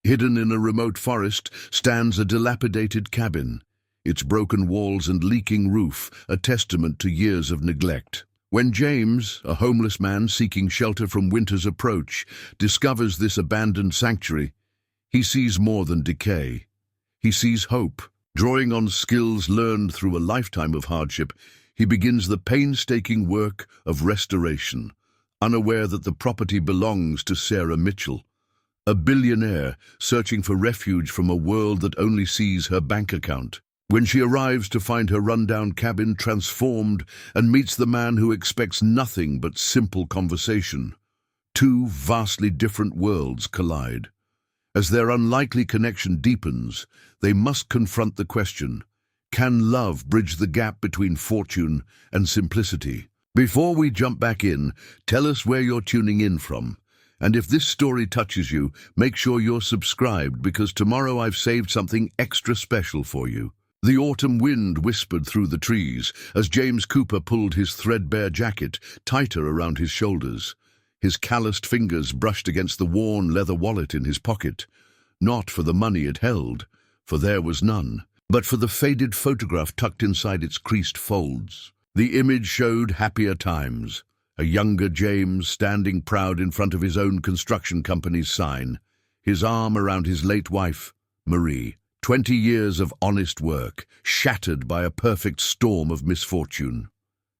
Hidden in a remote forest stands a dilapidated cabin, its broken walls and leaking roof a testament to years of neglect. When James, a homeless man seeking shelter from winter's approach, discovers this abandoned sanctuary, he sees more than decay. He sees hope. Drawing on skills learned through a lifetime of hardship, he begins the painstaking work of restoration, unaware that the property belongs to Sarah Mitchell, a billionaire searching for refuge from a world that only sees her bank account. When she arrives to find her rundown cabin transformed and meets the man who expects nothing but simple conversation, two vastly different worlds collide. As their unlikely connection deepens, they must confront the question, can love bridge the gap between fortune and simplicity? Before we jump back in, tell us where you're tuning in from. And if this story touches you, make sure you're subscribed because tomorrow I've saved something extra special for you. The autumn wind whispered through the trees as James Cooper pulled his threadbare jacket tighter around his shoulders. His calloused fingers brushed against the worn leather wallet in his pocket, not for the money it held, for there was none, but for the faded photograph tucked inside its creased folds. The image showed happier times, a younger James standing proud in front of his own construction company's sign, his arm around his late wife, Marie. 20 years of honest work, shattered by a perfect storm of misfortune.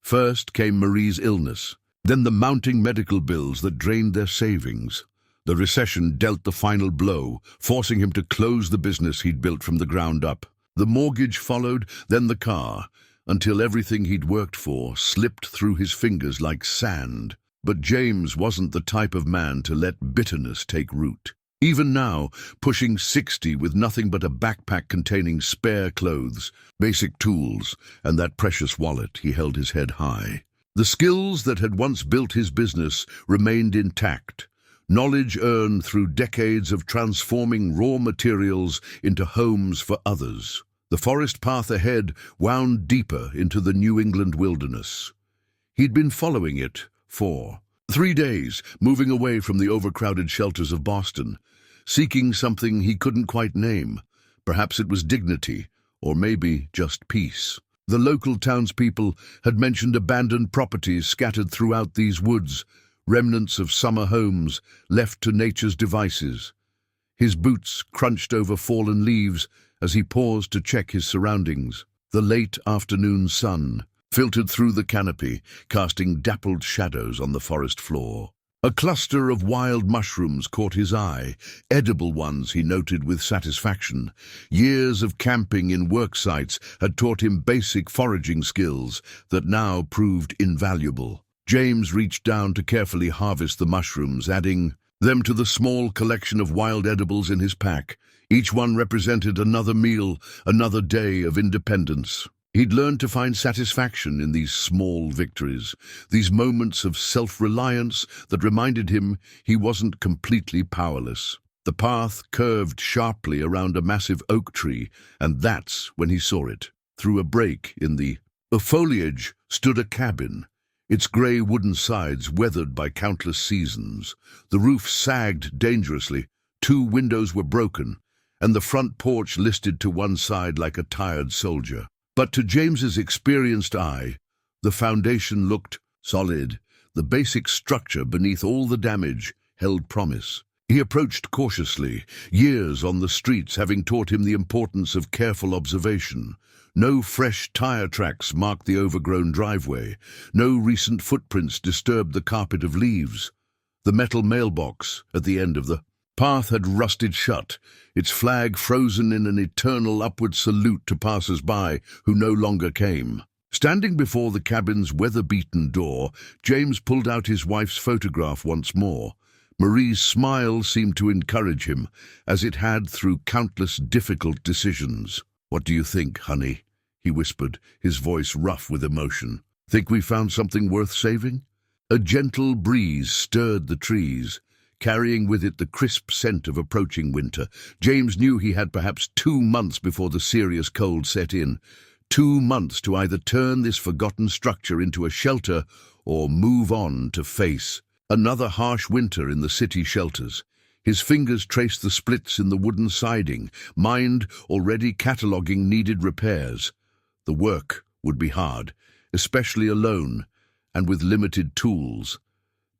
First came Marie's illness, then the mounting medical bills that drained their savings. The recession dealt the final blow, forcing him to close the business he'd built from the ground up. The mortgage followed, then the car, until everything he'd worked for slipped through his fingers like sand. But James wasn't the type of man to let bitterness take root. Even now, pushing 60 with nothing but a backpack containing spare clothes, basic tools, and that precious wallet, he held his head high. The skills that had once built his business remained intact, knowledge earned through decades of transforming raw materials into homes for others. The forest path ahead wound deeper into the New England wilderness. He'd been following it for 3 days, moving away from the overcrowded shelters of Boston, seeking something he couldn't quite name. Perhaps it was dignity, or maybe just peace. The local townspeople had mentioned abandoned properties scattered throughout these woods, remnants of summer homes left to nature's devices. His boots crunched over fallen leaves as he paused to check his surroundings. The late afternoon sun filtered through the canopy, casting dappled shadows on the forest floor. A cluster of wild mushrooms caught his eye, edible ones he noted with satisfaction. Years of camping in work sites had taught him basic foraging skills that now proved invaluable. James reached down to carefully harvest the mushrooms, adding them to the small collection of wild edibles in his pack. Each one represented another meal, another day of independence. He'd learned to find satisfaction in these small victories, these moments of self-reliance that reminded him he wasn't completely powerless. The path curved sharply around a massive oak tree, and that's when he saw it. Through a break in the foliage stood a cabin, its grey wooden sides weathered by countless seasons. The roof sagged dangerously, 2 windows were broken, and the front porch listed to one side like a tired soldier. But to James's experienced eye, the foundation looked solid. The basic structure beneath all the damage held promise. He approached cautiously, years on the streets having taught him the importance of careful observation. No fresh tire tracks marked the overgrown driveway. No recent footprints disturbed the carpet of leaves. The metal mailbox at the end of the path had rusted shut, its flag frozen in an eternal upward salute to passers-by who no longer came. Standing before the cabin's weather-beaten door, James pulled out his wife's photograph once more. Marie's smile seemed to encourage him, as it had through countless difficult decisions. "What do you think, honey?" he whispered, his voice rough with emotion. "Think we found something worth saving?" A gentle breeze stirred the trees, carrying with it the crisp scent of approaching winter. James knew he had perhaps 2 months before the serious cold set in. 2 months to either turn this forgotten structure into a shelter or move on to face another harsh winter in the city shelters. His fingers traced the splits in the wooden siding, mind already cataloguing needed repairs. The work would be hard, especially alone and with limited tools.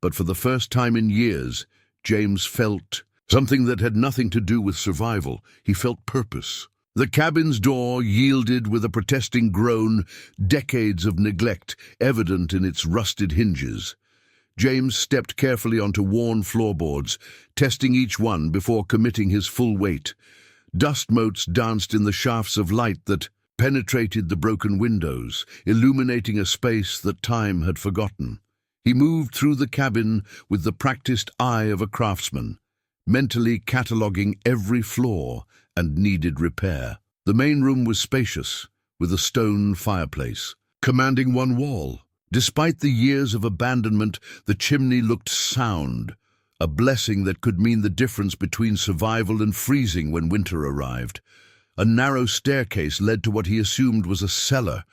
But for the first time in years, James felt something that had nothing to do with survival. He felt purpose. The cabin's door yielded with a protesting groan, decades of neglect evident in its rusted hinges. James stepped carefully onto worn floorboards, testing each one before committing his full weight. Dust motes danced in the shafts of light that penetrated the broken windows, illuminating a space that time had forgotten. He moved through the cabin with the practiced eye of a craftsman, mentally cataloguing every flaw and needed repair. The main room was spacious, with a stone fireplace, commanding one wall. Despite the years of abandonment, the chimney looked sound, a blessing that could mean the difference between survival and freezing when winter arrived. A narrow staircase led to what he assumed was a cellar.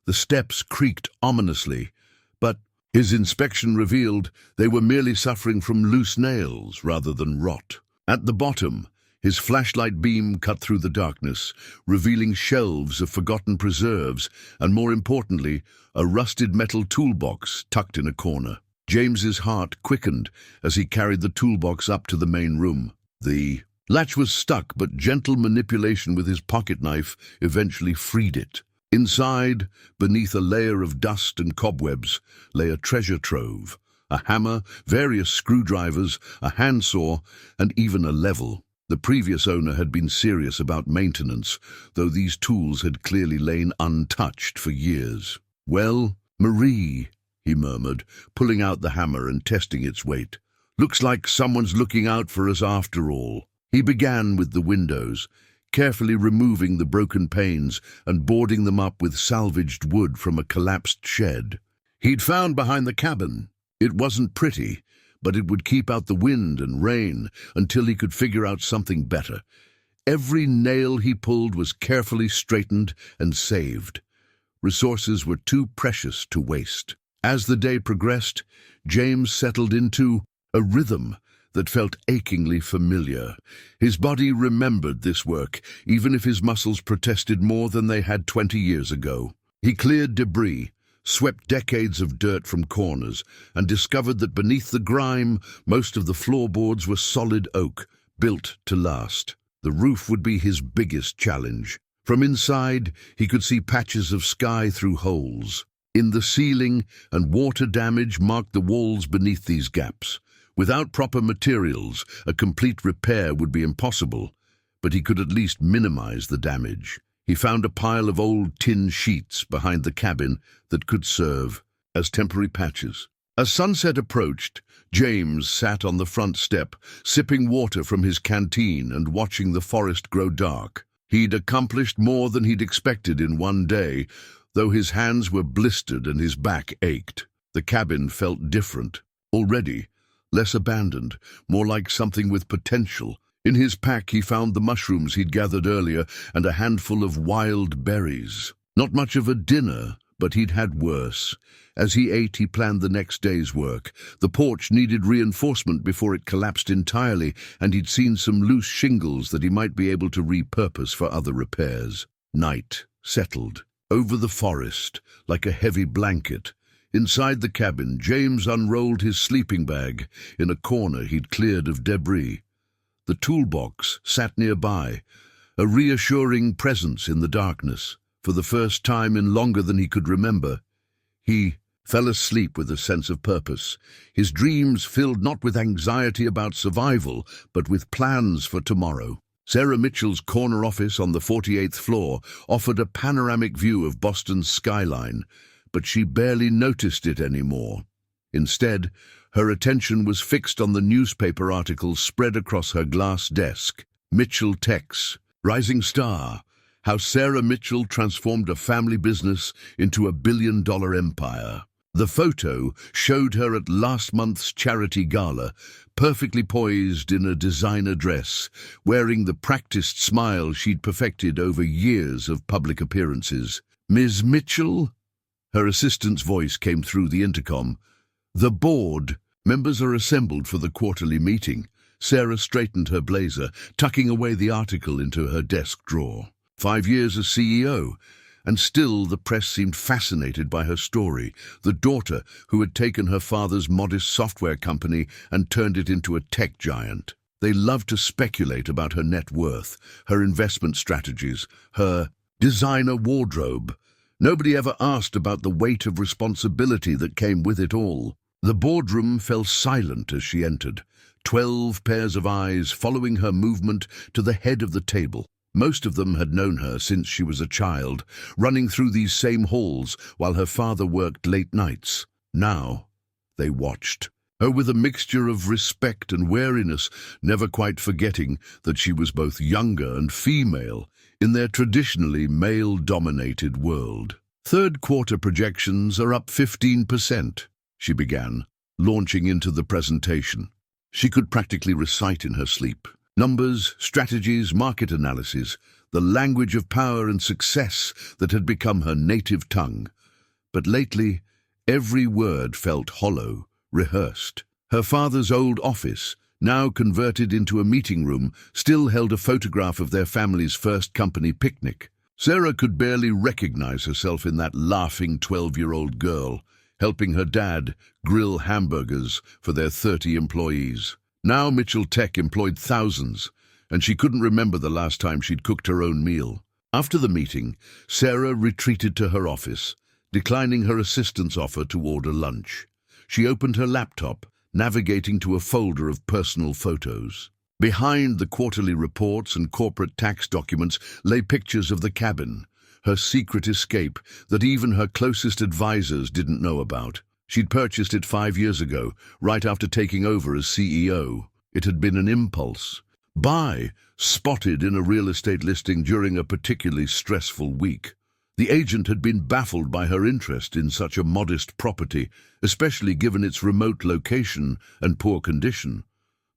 The steps creaked ominously, but his inspection revealed they were merely suffering from loose nails rather than rot. At the bottom, his flashlight beam cut through the darkness, revealing shelves of forgotten preserves and, more importantly, a rusted metal toolbox tucked in a corner. James's heart quickened as he carried the toolbox up to the main room. The latch was stuck, but gentle manipulation with his pocket knife eventually freed it. Inside, beneath a layer of dust and cobwebs, lay a treasure trove: a hammer, various screwdrivers, a handsaw, and even a level. The previous owner had been serious about maintenance, though these tools had clearly lain untouched for years. "Well, Marie," he murmured, pulling out the hammer and testing its weight. "Looks like someone's looking out for us after all." He began with the windows, carefully removing the broken panes and boarding them up with salvaged wood from a collapsed shed he'd found behind the cabin. It wasn't pretty, but it would keep out the wind and rain until he could figure out something better. Every nail he pulled was carefully straightened and saved. Resources were too precious to waste. As the day progressed, James settled into a rhythm that felt achingly familiar. His body remembered this work, even if his muscles protested more than they had 20 years ago. He cleared debris, swept decades of dirt from corners, and discovered that beneath the grime, most of the floorboards were solid oak, built to last. The roof would be his biggest challenge. From inside, he could see patches of sky through holes in the ceiling, and water damage marked the walls beneath these gaps. Without proper materials, a complete repair would be impossible, but he could at least minimize the damage. He found a pile of old tin sheets behind the cabin that could serve as temporary patches. As sunset approached, James sat on the front step, sipping water from his canteen and watching the forest grow dark. He'd accomplished more than he'd expected in one day, though his hands were blistered and his back ached. The cabin felt different. Already, less abandoned, more like something with potential. In his pack he found the mushrooms he'd gathered earlier and a handful of wild berries. Not much of a dinner, but he'd had worse. As he ate, he planned the next day's work. The porch needed reinforcement before it collapsed entirely, and he'd seen some loose shingles that he might be able to repurpose for other repairs. Night settled over the forest like a heavy blanket. Inside the cabin, James unrolled his sleeping bag in a corner he'd cleared of debris. The toolbox sat nearby, a reassuring presence in the darkness. For the first time in longer than he could remember, he fell asleep with a sense of purpose, his dreams filled not with anxiety about survival, but with plans for tomorrow. Sarah Mitchell's corner office on the 48th floor offered a panoramic view of Boston's skyline, but she barely noticed it anymore. Instead, her attention was fixed on the newspaper articles spread across her glass desk. Mitchell Tech's Rising Star: How Sarah Mitchell Transformed a Family Business into a billion-dollar empire. The photo showed her at last month's charity gala, perfectly poised in a designer dress, wearing the practiced smile she'd perfected over years of public appearances. "Ms. Mitchell?" Her assistant's voice came through the intercom. "The board members are assembled for the quarterly meeting," Sarah straightened her blazer, tucking away the article into her desk drawer. 5 years as CEO, and still the press seemed fascinated by her story, the daughter who had taken her father's modest software company and turned it into a tech giant. They loved to speculate about her net worth, her investment strategies, her designer wardrobe. Nobody ever asked about the weight of responsibility that came with it all. The boardroom fell silent as she entered, 12 pairs of eyes following her movement to the head of the table. Most of them had known her since she was a child, running through these same halls while her father worked late nights. Now they watched her with a mixture of respect and wariness, never quite forgetting that she was both younger and female in their traditionally male-dominated world. Third quarter projections are up 15%, she began, launching into the presentation. She could practically recite in her sleep. Numbers, strategies, market analysis, the language of power and success that had become her native tongue. But lately, every word felt hollow, rehearsed. Her father's old office, now converted into a meeting room, still held a photograph of their family's first company picnic. Sarah could barely recognize herself in that laughing 12-year-old girl, helping her dad grill hamburgers for their 30 employees. Now Mitchell Tech employed thousands, and she couldn't remember the last time she'd cooked her own meal. After the meeting, Sarah retreated to her office, declining her assistant's offer to order lunch. She opened her laptop, navigating to a folder of personal photos. Behind the quarterly reports and corporate tax documents lay pictures of the cabin, her secret escape that even her closest advisors didn't know about. She'd purchased it 5 years ago, right after taking over as CEO. It had been an impulse buy, spotted in a real estate listing during a particularly stressful week. The agent had been baffled by her interest in such a modest property, especially given its remote location and poor condition.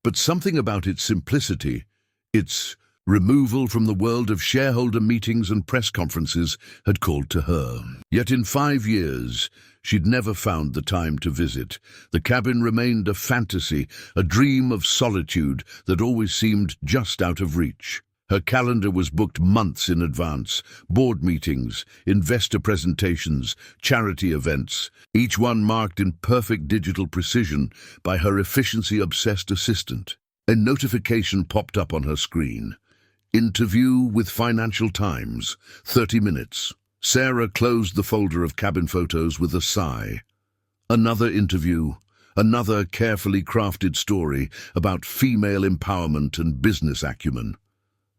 But something about its simplicity, its removal from the world of shareholder meetings and press conferences, had called to her. Yet in 5 years, she'd never found the time to visit. The cabin remained a fantasy, a dream of solitude that always seemed just out of reach. Her calendar was booked months in advance, board meetings, investor presentations, charity events, each one marked in perfect digital precision by her efficiency-obsessed assistant. A notification popped up on her screen. Interview with Financial Times, 30 minutes. Sarah closed the folder of cabin photos with a sigh. Another interview, another carefully crafted story about female empowerment and business acumen.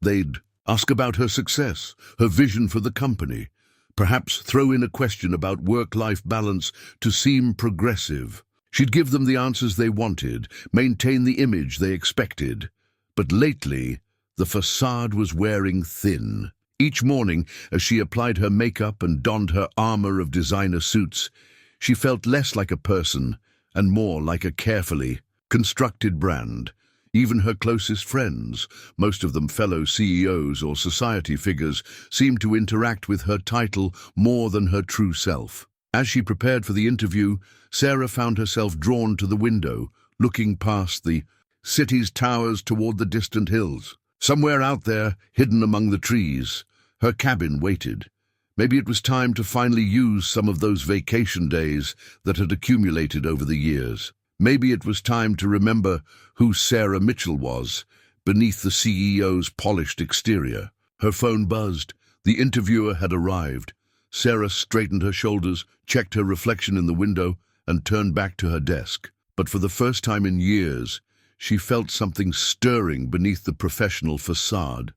They'd ask about her success, her vision for the company, perhaps throw in a question about work-life balance to seem progressive. She'd give them the answers they wanted, maintain the image they expected. But lately, the facade was wearing thin. Each morning, as she applied her makeup and donned her armor of designer suits, she felt less like a person and more like a carefully constructed brand. Even her closest friends, most of them fellow CEOs or society figures, seemed to interact with her title more than her true self. As she prepared for the interview, Sarah found herself drawn to the window, looking past the city's towers toward the distant hills. Somewhere out there, hidden among the trees, her cabin waited. Maybe it was time to finally use some of those vacation days that had accumulated over the years. Maybe it was time to remember who Sarah Mitchell was, beneath the CEO's polished exterior. Her phone buzzed. The interviewer had arrived. Sarah straightened her shoulders, checked her reflection in the window, and turned back to her desk. But for the first time in years, she felt something stirring beneath the professional facade.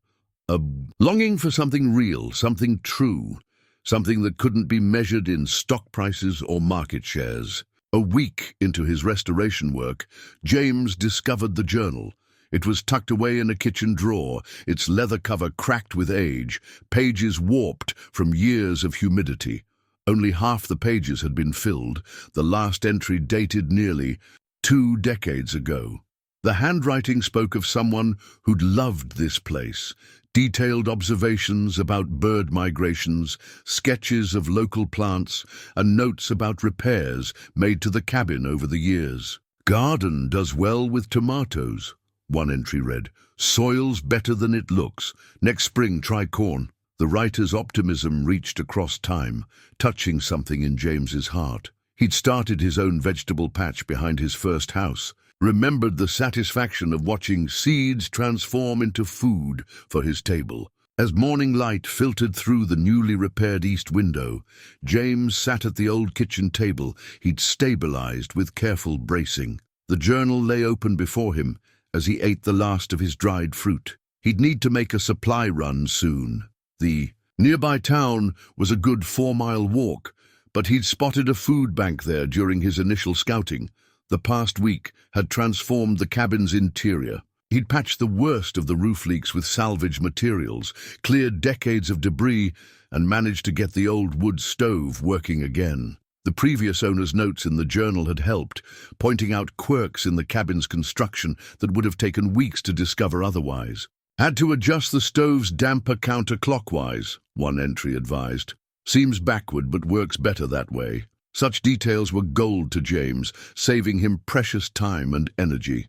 A longing for something real, something true, something that couldn't be measured in stock prices or market shares. A week into his restoration work, James discovered the journal. It was tucked away in a kitchen drawer, its leather cover cracked with age, pages warped from years of humidity. Only half the pages had been filled, the last entry dated nearly 2 decades ago. The handwriting spoke of someone who'd loved this place. Detailed observations about bird migrations, sketches of local plants, and notes about repairs made to the cabin over the years. Garden does well with tomatoes. one entry read. Soil's better than it looks. Next spring, try corn. The writer's optimism reached across time, touching something in James's heart. He'd started his own vegetable patch behind his first house, remembered the satisfaction of watching seeds transform into food for his table. As morning light filtered through the newly repaired east window, James sat at the old kitchen table he'd stabilized with careful bracing. The journal lay open before him as he ate the last of his dried fruit. He'd need to make a supply run soon. The nearby town was a good 4-mile walk, but he'd spotted a food bank there during his initial scouting. The past week had transformed the cabin's interior. He'd patched the worst of the roof leaks with salvage materials, cleared decades of debris, and managed to get the old wood stove working again. The previous owner's notes in the journal had helped, pointing out quirks in the cabin's construction that would have taken weeks to discover otherwise. Had to adjust the stove's damper counterclockwise, one entry advised. Seems backward, but works better that way. Such details were gold to James, saving him precious time and energy.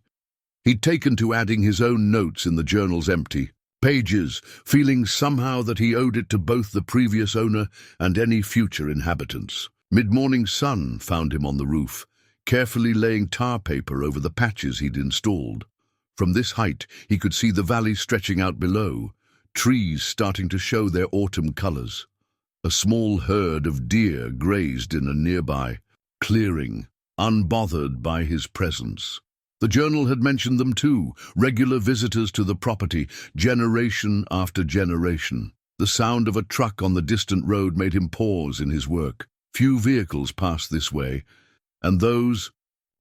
He'd taken to adding his own notes in the journal's empty pages, feeling somehow that he owed it to both the previous owner and any future inhabitants. Mid-morning sun found him on the roof, carefully laying tar paper over the patches he'd installed. From this height, he could see the valley stretching out below, trees starting to show their autumn colors. A small herd of deer grazed in a nearby clearing, unbothered by his presence. The journal had mentioned them too, regular visitors to the property, generation after generation. The sound of a truck on the distant road made him pause in his work. Few vehicles passed this way, and those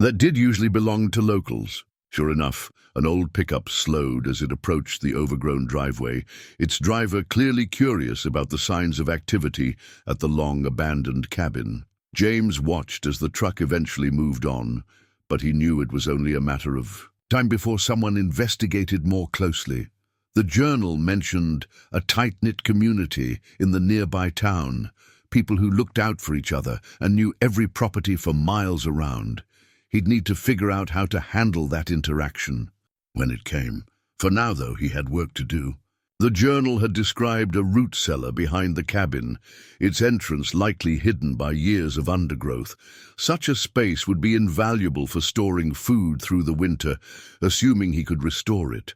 that did usually belonged to locals. Sure enough, an old pickup slowed as it approached the overgrown driveway, its driver clearly curious about the signs of activity at the long-abandoned cabin. James watched as the truck eventually moved on, but he knew it was only a matter of time before someone investigated more closely. The journal mentioned a tight-knit community in the nearby town, people who looked out for each other and knew every property for miles around. He'd need to figure out how to handle that interaction when it came. For now, though, he had work to do. The journal had described a root cellar behind the cabin, its entrance likely hidden by years of undergrowth. Such a space would be invaluable for storing food through the winter, assuming he could restore it.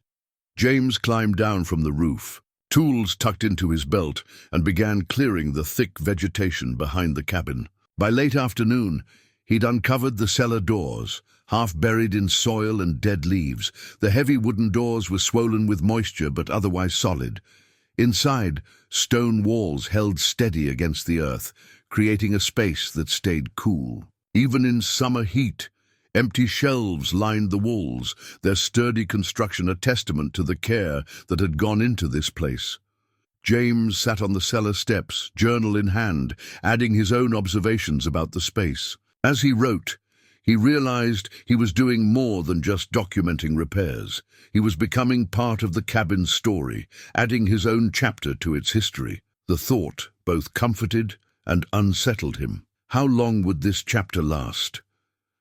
James climbed down from the roof, tools tucked into his belt, and began clearing the thick vegetation behind the cabin. By late afternoon, he'd uncovered the cellar doors, half buried in soil and dead leaves. The heavy wooden doors were swollen with moisture but otherwise solid. Inside, stone walls held steady against the earth, creating a space that stayed cool. Even in summer heat, empty shelves lined the walls, their sturdy construction a testament to the care that had gone into this place. James sat on the cellar steps, journal in hand, adding his own observations about the space. As he wrote, he realized he was doing more than just documenting repairs. He was becoming part of the cabin's story, adding his own chapter to its history. The thought both comforted and unsettled him. How long would this chapter last?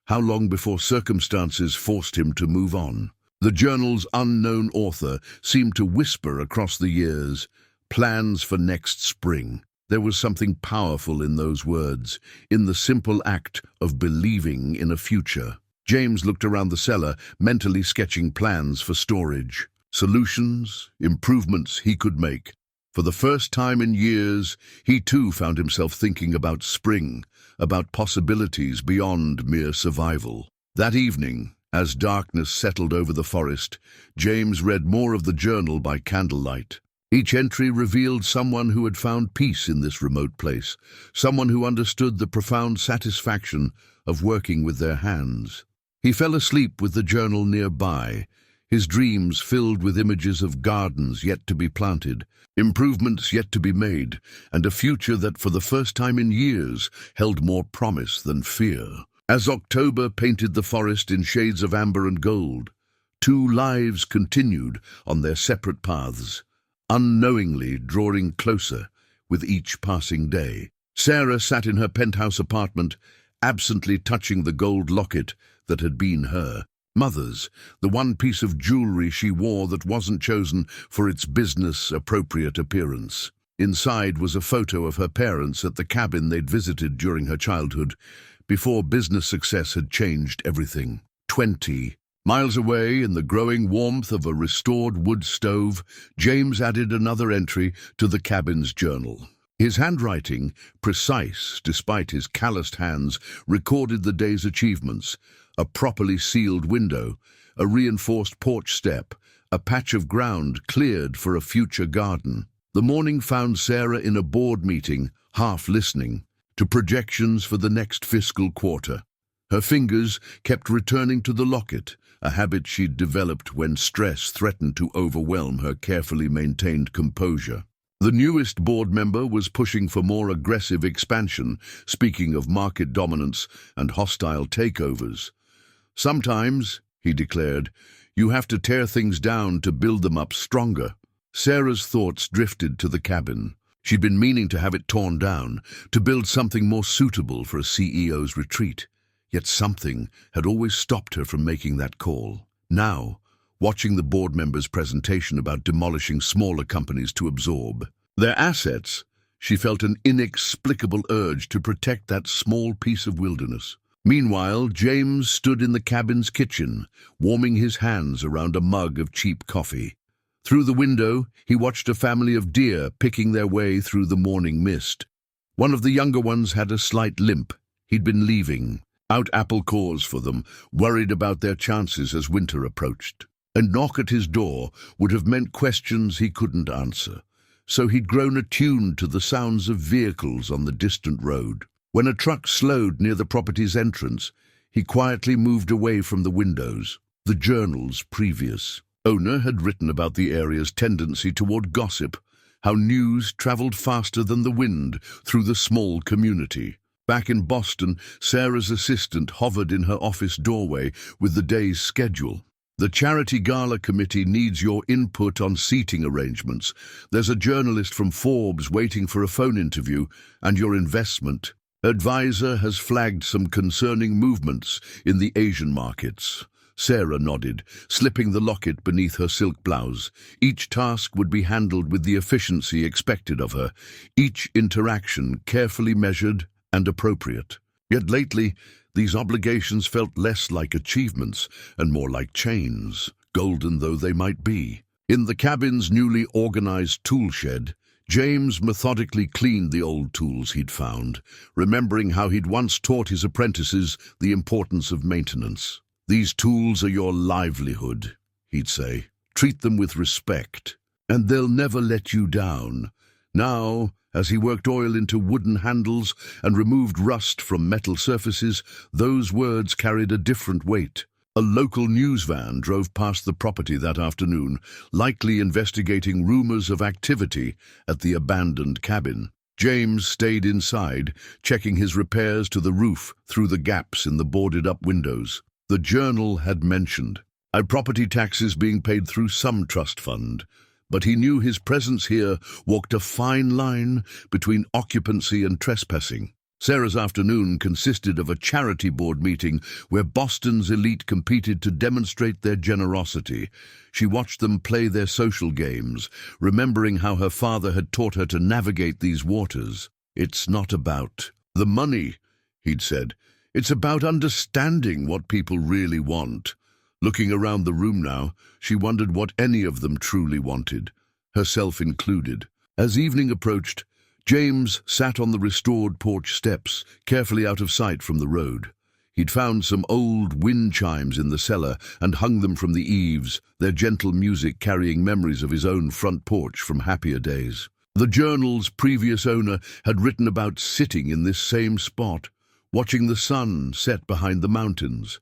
How long before circumstances forced him to move on? The journal's unknown author seemed to whisper across the years, plans for next spring. There was something powerful in those words, in the simple act of believing in a future. James looked around the cellar, mentally sketching plans for storage, solutions, improvements he could make. For the first time in years, he too found himself thinking about spring, about possibilities beyond mere survival. That evening, as darkness settled over the forest, James read more of the journal by candlelight. Each entry revealed someone who had found peace in this remote place, someone who understood the profound satisfaction of working with their hands. He fell asleep with the journal nearby, his dreams filled with images of gardens yet to be planted, improvements yet to be made, and a future that for the first time in years held more promise than fear. As October painted the forest in shades of amber and gold, two lives continued on their separate paths, unknowingly drawing closer with each passing day. Sarah sat in her penthouse apartment, absently touching the gold locket that had been her. Mother's, the one piece of jewelry she wore that wasn't chosen for its business-appropriate appearance. Inside was a photo of her parents at the cabin they'd visited during her childhood, before business success had changed everything. 20 miles away, in the growing warmth of a restored wood stove, James added another entry to the cabin's journal. His handwriting, precise despite his calloused hands, recorded the day's achievements: a properly sealed window, a reinforced porch step, a patch of ground cleared for a future garden. The morning found Sarah in a board meeting, half listening to projections for the next fiscal quarter. Her fingers kept returning to the locket, a habit she'd developed when stress threatened to overwhelm her carefully maintained composure. The newest board member was pushing for more aggressive expansion, speaking of market dominance and hostile takeovers. "Sometimes," he declared, "you have to tear things down to build them up stronger." Sarah's thoughts drifted to the cabin. She'd been meaning to have it torn down, to build something more suitable for a CEO's retreat. Yet something had always stopped her from making that call. Now, watching the board members' presentation about demolishing smaller companies to absorb their assets, she felt an inexplicable urge to protect that small piece of wilderness. Meanwhile, James stood in the cabin's kitchen, warming his hands around a mug of cheap coffee. Through the window, he watched a family of deer picking their way through the morning mist. One of the younger ones had a slight limp. He'd been leaving out apple cores for them, worried about their chances as winter approached. A knock at his door would have meant questions he couldn't answer, so he'd grown attuned to the sounds of vehicles on the distant road. When a truck slowed near the property's entrance, he quietly moved away from the windows. The journal's previous owner had written about the area's tendency toward gossip, how news traveled faster than the wind through the small community. Back in Boston, Sarah's assistant hovered in her office doorway with the day's schedule. "The charity gala committee needs your input on seating arrangements. There's a journalist from Forbes waiting for a phone interview, and your investment advisor has flagged some concerning movements in the Asian markets." Sarah nodded, slipping the locket beneath her silk blouse. Each task would be handled with the efficiency expected of her, each interaction carefully measured and appropriate. Yet lately, these obligations felt less like achievements and more like chains, golden though they might be. In the cabin's newly organized tool shed, James methodically cleaned the old tools he'd found, remembering how he'd once taught his apprentices the importance of maintenance. "These tools are your livelihood," he'd say. "Treat them with respect, and they'll never let you down." Now, as he worked oil into wooden handles and removed rust from metal surfaces, those words carried a different weight. A local news van drove past the property that afternoon, likely investigating rumors of activity at the abandoned cabin. James stayed inside, checking his repairs to the roof through the gaps in the boarded-up windows. The journal had mentioned property taxes being paid through some trust fund, but he knew his presence here walked a fine line between occupancy and trespassing. Sarah's afternoon consisted of a charity board meeting where Boston's elite competed to demonstrate their generosity. She watched them play their social games, remembering how her father had taught her to navigate these waters. "It's not about the money," he'd said. "It's about understanding what people really want." Looking around the room now, she wondered what any of them truly wanted, herself included. As evening approached, James sat on the restored porch steps, carefully out of sight from the road. He'd found some old wind chimes in the cellar and hung them from the eaves, their gentle music carrying memories of his own front porch from happier days. The journal's previous owner had written about sitting in this same spot, watching the sun set behind the mountains.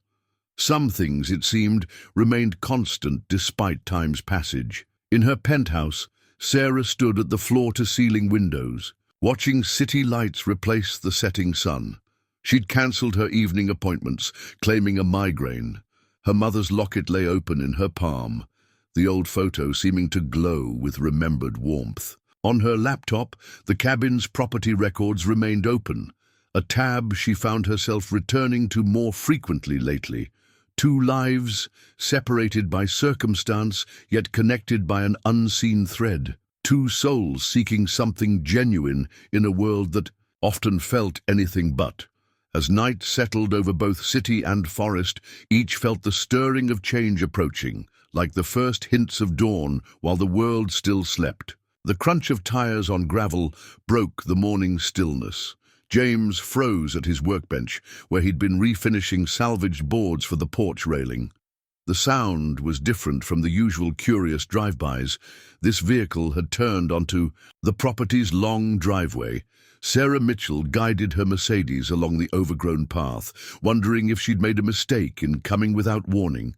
Some things, it seemed, remained constant despite time's passage. In her penthouse, Sarah stood at the floor-to-ceiling windows, watching city lights replace the setting sun. She'd cancelled her evening appointments, claiming a migraine. Her mother's locket lay open in her palm, the old photo seeming to glow with remembered warmth. On her laptop, the cabin's property records remained open, a tab she found herself returning to more frequently lately. Two lives, separated by circumstance, yet connected by an unseen thread. Two souls seeking something genuine in a world that often felt anything but. As night settled over both city and forest, each felt the stirring of change approaching, like the first hints of dawn while the world still slept. The crunch of tires on gravel broke the morning stillness. James froze at his workbench, where he'd been refinishing salvaged boards for the porch railing. The sound was different from the usual curious drive-bys. This vehicle had turned onto the property's long driveway. Sarah Mitchell guided her Mercedes along the overgrown path, wondering if she'd made a mistake in coming without warning.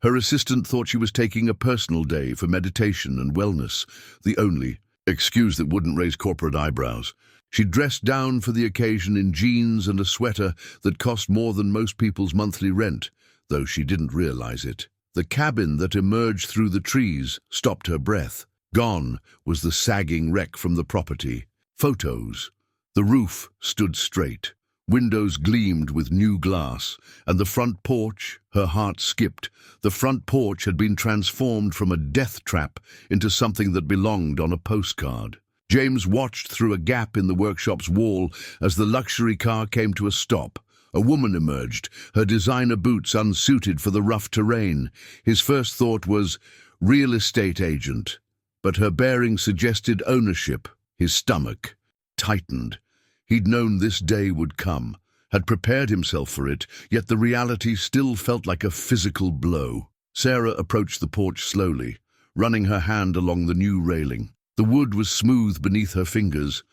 Her assistant thought she was taking a personal day for meditation and wellness, the only excuse that wouldn't raise corporate eyebrows. She dressed down for the occasion in jeans and a sweater that cost more than most people's monthly rent, though she didn't realize it. The cabin that emerged through the trees stopped her breath. Gone was the sagging wreck from the property. Photos. The roof stood straight. Windows gleamed with new glass, and the front porch, her heart skipped. The front porch had been transformed from a death trap into something that belonged on a postcard. James watched through a gap in the workshop's wall as the luxury car came to a stop. A woman emerged, her designer boots unsuited for the rough terrain. His first thought was real estate agent, but her bearing suggested ownership. His stomach tightened. He'd known this day would come, had prepared himself for it, yet the reality still felt like a physical blow. Sarah approached the porch slowly, running her hand along the new railing. The wood was smooth beneath her fingers,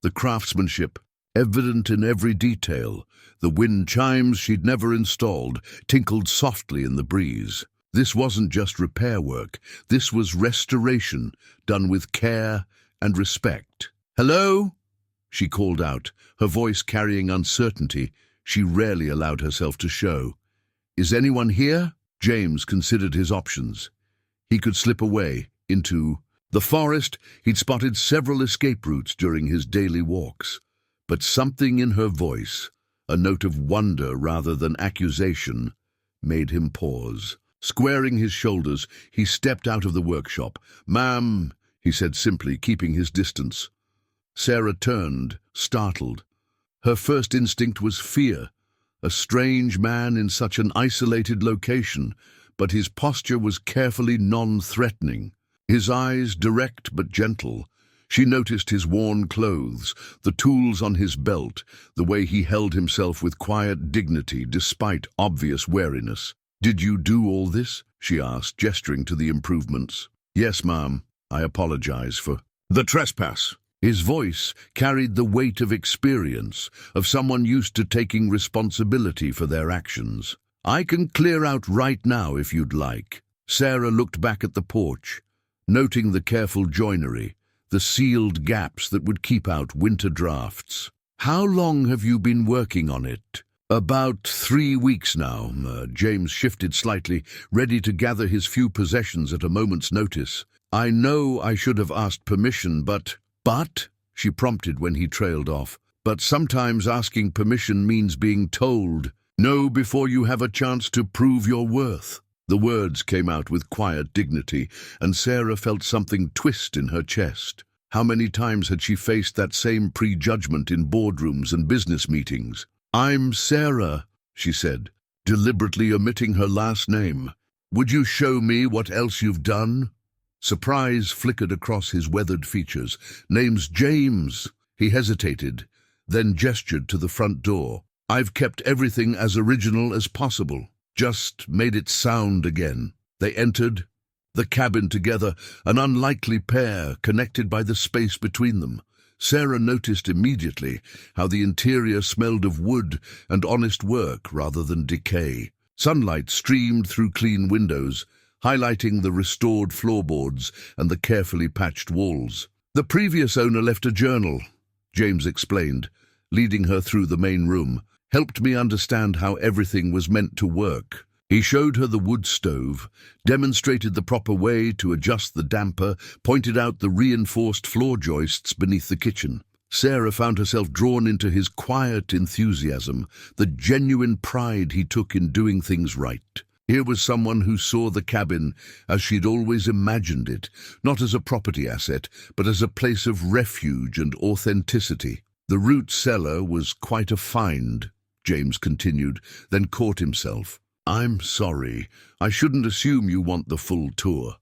the craftsmanship evident in every detail. The wind chimes she'd never installed tinkled softly in the breeze. This wasn't just repair work, this was restoration, done with care and respect. "Hello?" she called out, her voice carrying uncertainty she rarely allowed herself to show. "Is anyone here?" James considered his options. He could slip away into the forest. He'd spotted several escape routes during his daily walks. But something in her voice, a note of wonder rather than accusation, made him pause. Squaring his shoulders, he stepped out of the workshop. "Ma'am," he said simply, keeping his distance. Sarah turned, startled. Her first instinct was fear. A strange man in such an isolated location, but his posture was carefully non-threatening. His eyes direct but gentle. She noticed his worn clothes, the tools on his belt, the way he held himself with quiet dignity despite obvious wariness. "Did you do all this?" she asked, gesturing to the improvements. "Yes, ma'am. I apologize for the trespass." His voice carried the weight of experience, of someone used to taking responsibility for their actions. "I can clear out right now if you'd like." Sarah looked back at the porch, noting the careful joinery, the sealed gaps that would keep out winter drafts. "How long have you been working on it?" "About 3 weeks now." James shifted slightly, ready to gather his few possessions at a moment's notice. "I know I should have asked permission, but—" "But?" she prompted when he trailed off. "But sometimes asking permission means being told no before you have a chance to prove your worth." The words came out with quiet dignity, and Sarah felt something twist in her chest. How many times had she faced that same prejudgment in boardrooms and business meetings? "I'm Sarah," she said, deliberately omitting her last name. "Would you show me what else you've done?" Surprise flickered across his weathered features. "Name's James." He hesitated, then gestured to the front door. "I've kept everything as original as possible. Just made it sound again." They entered the cabin together, an unlikely pair connected by the space between them. Sarah noticed immediately how the interior smelled of wood and honest work rather than decay. Sunlight streamed through clean windows, highlighting the restored floorboards and the carefully patched walls. "The previous owner left a journal," James explained, leading her through the main room. "Helped me understand how everything was meant to work." He showed her the wood stove, demonstrated the proper way to adjust the damper, pointed out the reinforced floor joists beneath the kitchen. Sarah found herself drawn into his quiet enthusiasm, the genuine pride he took in doing things right. Here was someone who saw the cabin as she'd always imagined it, not as a property asset, but as a place of refuge and authenticity. The root cellar was quite a find, James continued, then caught himself. I'm sorry. I shouldn't assume you want the full tour.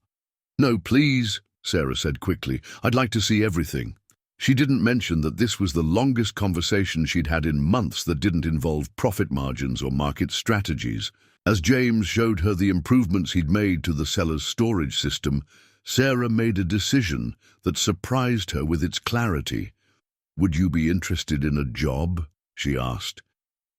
No, please, Sarah said quickly. I'd like to see everything. She didn't mention that this was the longest conversation she'd had in months that didn't involve profit margins or market strategies. As James showed her the improvements he'd made to the cellar's storage system, Sarah made a decision that surprised her with its clarity. Would you be interested in a job? She asked.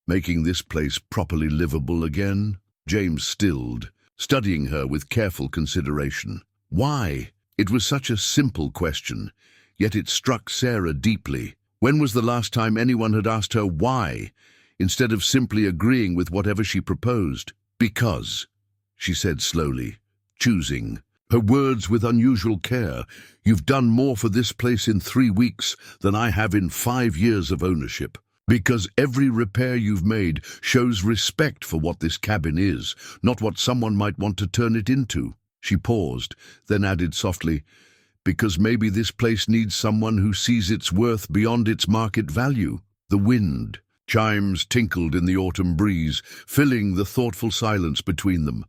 Making this place properly livable again? James stilled, studying her with careful consideration. Why? It was such a simple question, yet it struck Sarah deeply. When was the last time anyone had asked her why, instead of simply agreeing with whatever she proposed? Because, she said slowly, choosing, her words with unusual care, you've done more for this place in 3 weeks than I have in 5 years of ownership. Because every repair you've made shows respect for what this cabin is, not what someone might want to turn it into. She paused, then added softly, because maybe this place needs someone who sees its worth beyond its market value. The wind chimes tinkled in the autumn breeze, filling the thoughtful silence between them.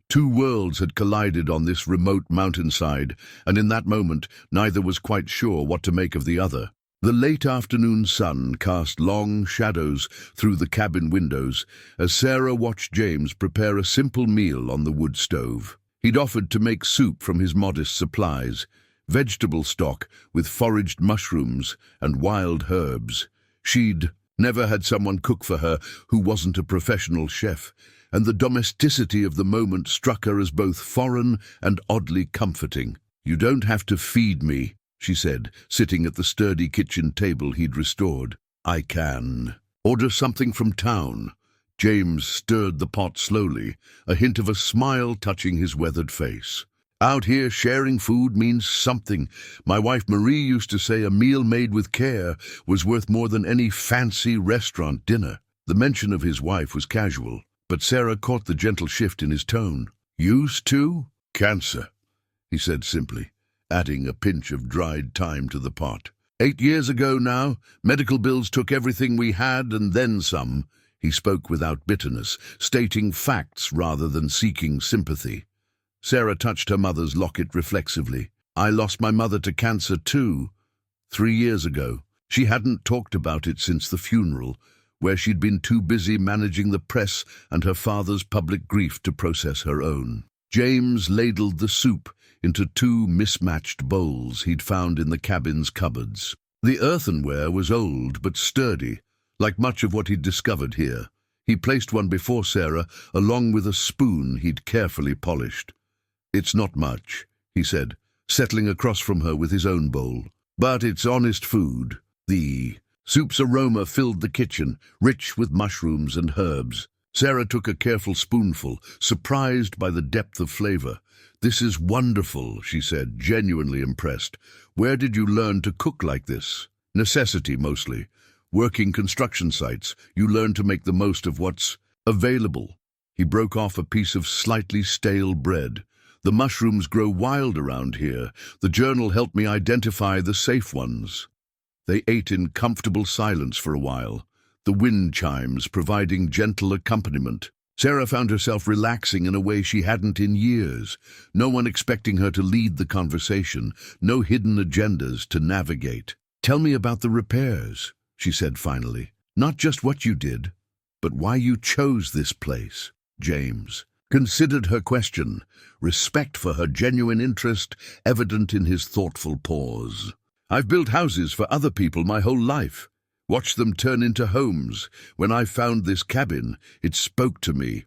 2 worlds had collided on this remote mountainside, and in that moment neither was quite sure what to make of the other. The late afternoon sun cast long shadows through the cabin windows as Sarah watched James prepare a simple meal on the wood stove. He'd offered to make soup from his modest supplies, vegetable stock with foraged mushrooms and wild herbs. She'd never had someone cook for her who wasn't a professional chef, and the domesticity of the moment struck her as both foreign and oddly comforting. You don't have to feed me, she said, sitting at the sturdy kitchen table he'd restored. I can. Order something from town. James stirred the pot slowly, a hint of a smile touching his weathered face. Out here, sharing food means something. My wife Marie used to say a meal made with care was worth more than any fancy restaurant dinner. The mention of his wife was casual, but Sarah caught the gentle shift in his tone. Used to? Cancer, he said simply, adding a pinch of dried thyme to the pot. 8 years ago now, medical bills took everything we had and then some. He spoke without bitterness, stating facts rather than seeking sympathy. Sarah touched her mother's locket reflexively. I lost my mother to cancer too, 3 years ago. She hadn't talked about it since the funeral, where she'd been too busy managing the press and her father's public grief to process her own. James ladled the soup into 2 mismatched bowls he'd found in the cabin's cupboards. The earthenware was old but sturdy, like much of what he'd discovered here. He placed one before Sarah, along with a spoon he'd carefully polished. It's not much, he said, settling across from her with his own bowl. But it's honest food. The soup's aroma filled the kitchen, rich with mushrooms and herbs. Sarah took a careful spoonful, surprised by the depth of flavor. This is wonderful, she said, genuinely impressed. Where did you learn to cook like this? Necessity, mostly. Working construction sites, you learn to make the most of what's available. He broke off a piece of slightly stale bread. The mushrooms grow wild around here. The journal helped me identify the safe ones. They ate in comfortable silence for a while, the wind chimes providing gentle accompaniment. Sarah found herself relaxing in a way she hadn't in years, no one expecting her to lead the conversation, no hidden agendas to navigate. Tell me about the repairs, she said finally. Not just what you did, but why you chose this place. James considered her question, respect for her genuine interest evident in his thoughtful pause. I've built houses for other people my whole life, watched them turn into homes. When I found this cabin, it spoke to me,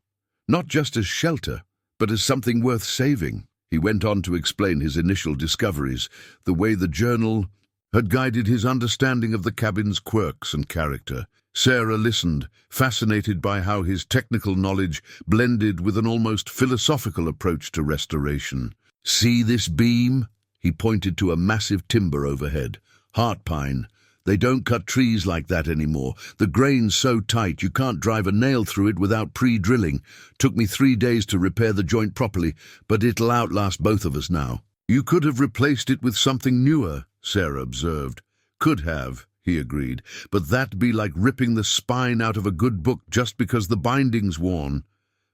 not just as shelter, but as something worth saving. He went on to explain his initial discoveries, the way the journal had guided his understanding of the cabin's quirks and character. Sarah listened, fascinated by how his technical knowledge blended with an almost philosophical approach to restoration. See this beam? He pointed to a massive timber overhead. Heart pine. They don't cut trees like that anymore. The grain's so tight you can't drive a nail through it without pre-drilling. Took me 3 days to repair the joint properly, but it'll outlast both of us now." "You could have replaced it with something newer," Sarah observed. "Could have," he agreed, "but that'd be like ripping the spine out of a good book just because the binding's worn.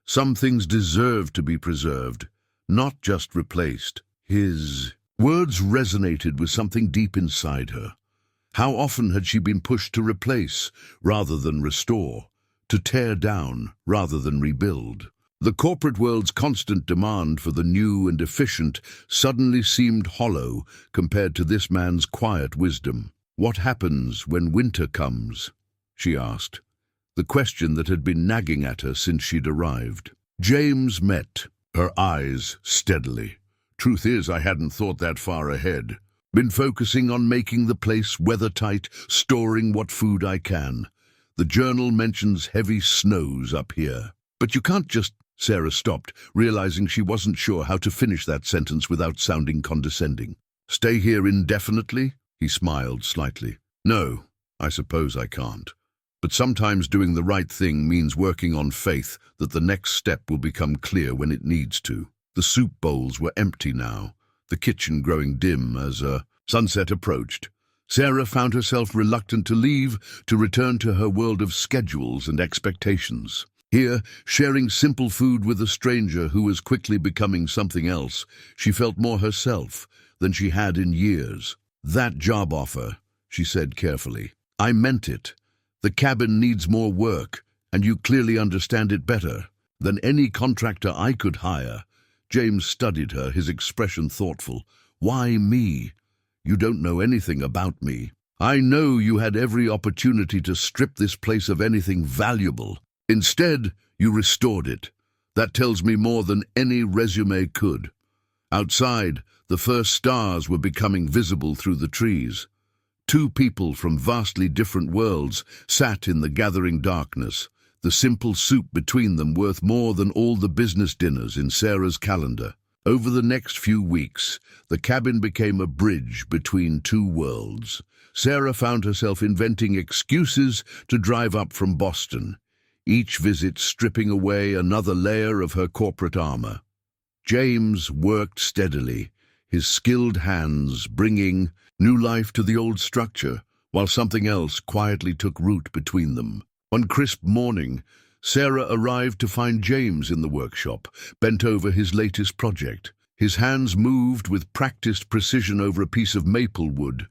Some things deserve to be preserved, not just replaced." His words resonated with something deep inside her. How often had she been pushed to replace rather than restore, to tear down rather than rebuild? The corporate world's constant demand for the new and efficient suddenly seemed hollow compared to this man's quiet wisdom. "What happens when winter comes?" she asked, the question that had been nagging at her since she'd arrived. James met her eyes steadily. "Truth is, I hadn't thought that far ahead. Been focusing on making the place weather-tight, storing what food I can. The journal mentions heavy snows up here." "But you can't just—" Sarah stopped, realizing she wasn't sure how to finish that sentence without sounding condescending. "Stay here indefinitely?" He smiled slightly. "No, I suppose I can't. But sometimes doing the right thing means working on faith that the next step will become clear when it needs to." The soup bowls were empty now, the kitchen growing dim as sunset approached. Sarah found herself reluctant to leave, to return to her world of schedules and expectations. Here, sharing simple food with a stranger who was quickly becoming something else, she felt more herself than she had in years. "That job offer," she said carefully. "I meant it. The cabin needs more work, and you clearly understand it better than any contractor I could hire." James studied her, his expression thoughtful. "Why me? You don't know anything about me. I know you had every opportunity to strip this place of anything valuable. Instead, you restored it. That tells me more than any resume could." Outside, the first stars were becoming visible through the trees. Two people from vastly different worlds sat in the gathering darkness, the simple soup between them worth more than all the business dinners in Sarah's calendar. Over the next few weeks, the cabin became a bridge between two worlds. Sarah found herself inventing excuses to drive up from Boston, each visit stripping away another layer of her corporate armor. James worked steadily, his skilled hands bringing new life to the old structure, while something else quietly took root between them. One crisp morning, Sarah arrived to find James in the workshop, bent over his latest project. His hands moved with practiced precision over a piece of maple wood,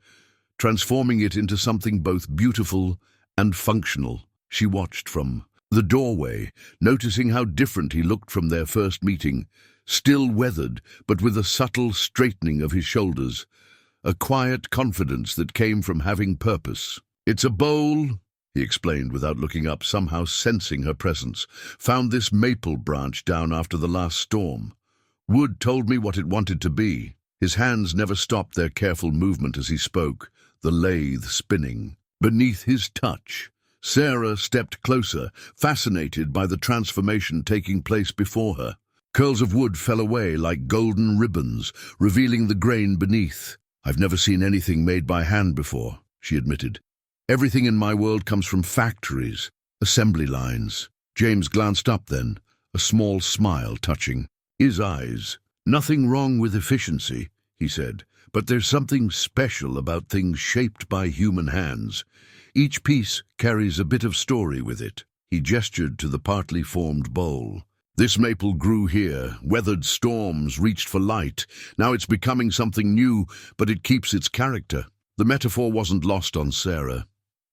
transforming it into something both beautiful and functional. She watched from the doorway, noticing how different he looked from their first meeting, still weathered, but with a subtle straightening of his shoulders, a quiet confidence that came from having purpose. "It's a bowl," he explained without looking up, somehow sensing her presence. "Found this maple branch down after the last storm. Wood told me what it wanted to be." His hands never stopped their careful movement as he spoke, the lathe spinning. Beneath his touch, Sarah stepped closer, fascinated by the transformation taking place before her. Curls of wood fell away like golden ribbons, revealing the grain beneath. "I've never seen anything made by hand before," she admitted. "Everything in my world comes from factories, assembly lines." James glanced up then, a small smile touching his eyes. "Nothing wrong with efficiency," he said, "but there's something special about things shaped by human hands. Each piece carries a bit of story with it." He gestured to the partly formed bowl. "This maple grew here, weathered storms, reached for light. Now it's becoming something new, but it keeps its character." The metaphor wasn't lost on Sarah.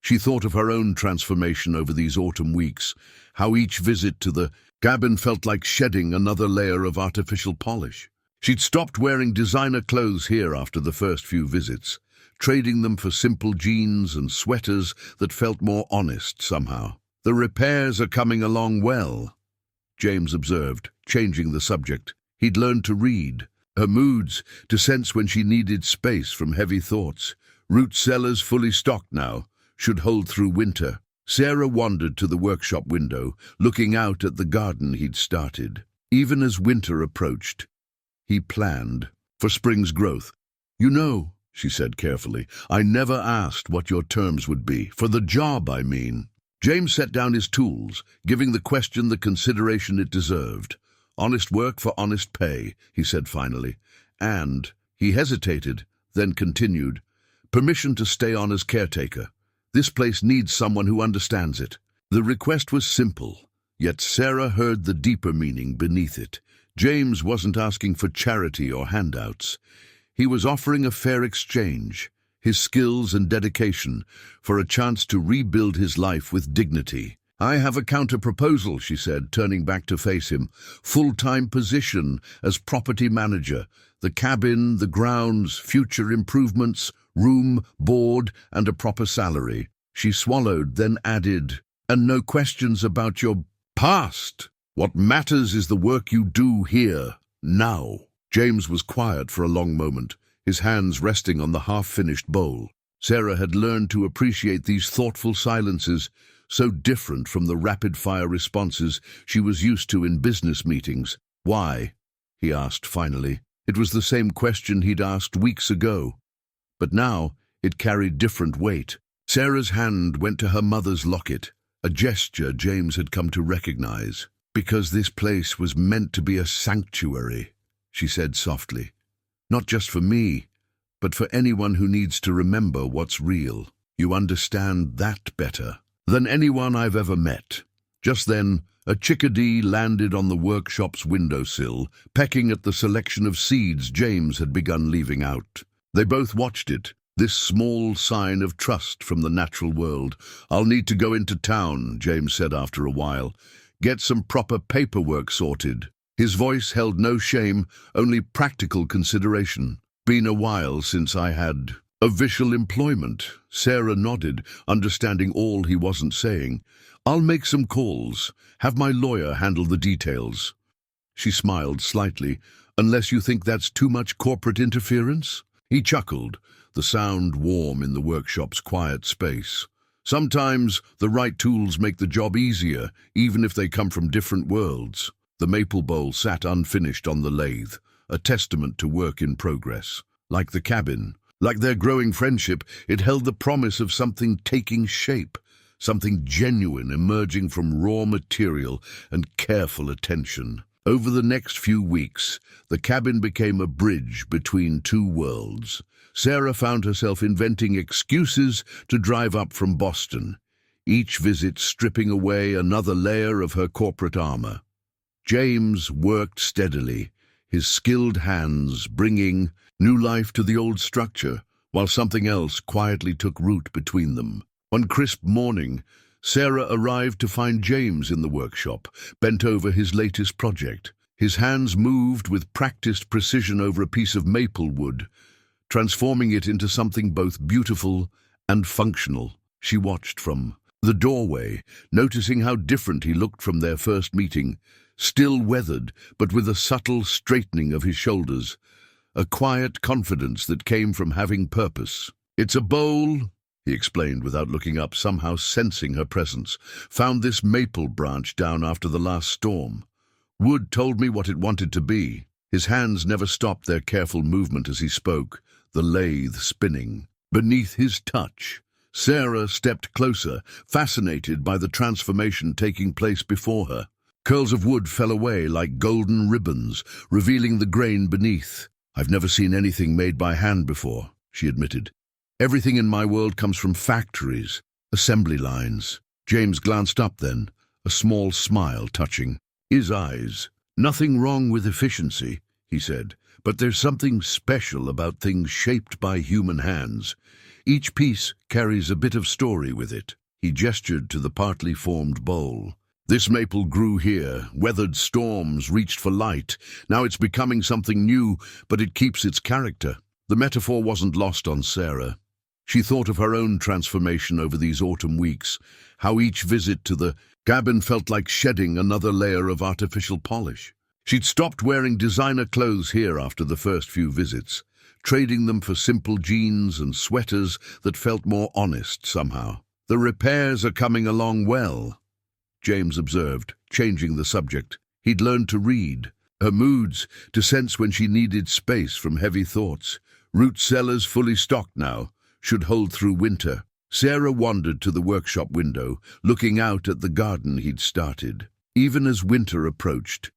She thought of her own transformation over these autumn weeks, how each visit to the cabin felt like shedding another layer of artificial polish. She'd stopped wearing designer clothes here after the first few visits, trading them for simple jeans and sweaters that felt more honest somehow. "The repairs are coming along well," James observed, changing the subject. He'd learned to read her moods, to sense when she needed space from heavy thoughts. Root cellars fully stocked now, should hold through winter. Sarah wandered to the workshop window, looking out at the garden he'd started. Even as winter approached, he planned for spring's growth. "You know," she said carefully. "I never asked what your terms would be. For the job, I mean." James set down his tools, giving the question the consideration it deserved. "Honest work for honest pay," he said finally. "And," he hesitated, then continued, "permission to stay on as caretaker. This place needs someone who understands it." The request was simple, yet Sarah heard the deeper meaning beneath it. James wasn't asking for charity or handouts. He was offering a fair exchange, his skills and dedication, for a chance to rebuild his life with dignity. "I have a counter-proposal," she said, turning back to face him. "Full-time position as property manager. The cabin, the grounds, future improvements, room, board, and a proper salary." She swallowed, then added, "And no questions about your past. What matters is the work you do here, now." James was quiet for a long moment, his hands resting on the half-finished bowl. Sarah had learned to appreciate these thoughtful silences, so different from the rapid-fire responses she was used to in business meetings. "Why?" he asked finally. It was the same question he'd asked weeks ago, but now it carried different weight. Sarah's hand went to her mother's locket, a gesture James had come to recognize. "Because this place was meant to be a sanctuary," she said softly. "Not just for me, but for anyone who needs to remember what's real. You understand that better than anyone I've ever met." Just then, a chickadee landed on the workshop's windowsill, pecking at the selection of seeds James had begun leaving out. They both watched it, this small sign of trust from the natural world. "I'll need to go into town," James said after a while. "Get some proper paperwork sorted." His voice held no shame, only practical consideration. "Been a while since I had official employment." Sarah nodded, understanding all he wasn't saying. "I'll make some calls. Have my lawyer handle the details." She smiled slightly. "Unless you think that's too much corporate interference?" He chuckled, the sound warm in the workshop's quiet space. "Sometimes the right tools make the job easier, even if they come from different worlds." The maple bowl sat unfinished on the lathe, a testament to work in progress. Like the cabin, like their growing friendship, it held the promise of something taking shape, something genuine emerging from raw material and careful attention. Over the next few weeks, the cabin became a bridge between two worlds. Sarah found herself inventing excuses to drive up from Boston, each visit stripping away another layer of her corporate armor. James worked steadily, his skilled hands bringing new life to the old structure, while something else quietly took root between them. One crisp morning, Sarah arrived to find James in the workshop, bent over his latest project. His hands moved with practiced precision over a piece of maple wood, transforming it into something both beautiful and functional. She watched from the doorway, noticing how different he looked from their first meeting, still weathered, but with a subtle straightening of his shoulders, a quiet confidence that came from having purpose. "It's a bowl," he explained without looking up, somehow sensing her presence. "Found this maple branch down after the last storm. Wood told me what it wanted to be." His hands never stopped their careful movement as he spoke, the lathe spinning. Beneath his touch, Sarah stepped closer, fascinated by the transformation taking place before her. Curls of wood fell away like golden ribbons, revealing the grain beneath. "I've never seen anything made by hand before," she admitted. "Everything in my world comes from factories, assembly lines." James glanced up then, a small smile touching his eyes. "Nothing wrong with efficiency," he said, "but there's something special about things shaped by human hands. Each piece carries a bit of story with it." He gestured to the partly formed bowl. "This maple grew here, weathered storms, reached for light. Now it's becoming something new, but it keeps its character." The metaphor wasn't lost on Sarah. She thought of her own transformation over these autumn weeks, how each visit to the cabin felt like shedding another layer of artificial polish. She'd stopped wearing designer clothes here after the first few visits, trading them for simple jeans and sweaters that felt more honest somehow. "The repairs are coming along well," James observed, changing the subject. He'd learned to read her moods, to sense when she needed space from heavy thoughts. Root cellars fully stocked now, should hold through winter. Sarah wandered to the workshop window, looking out at the garden he'd started. Even as winter approached,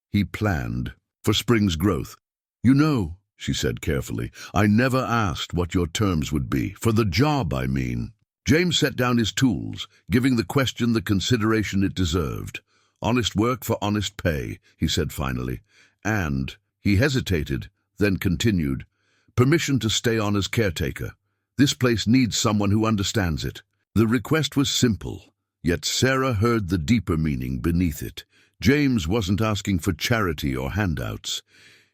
he planned for spring's growth. "You know," she said carefully, "I never asked what your terms would be. For the job, I mean." James set down his tools, giving the question the consideration it deserved. "Honest work for honest pay," he said finally. And he hesitated, then continued, "Permission to stay on as caretaker. This place needs someone who understands it." The request was simple, yet Sarah heard the deeper meaning beneath it. James wasn't asking for charity or handouts.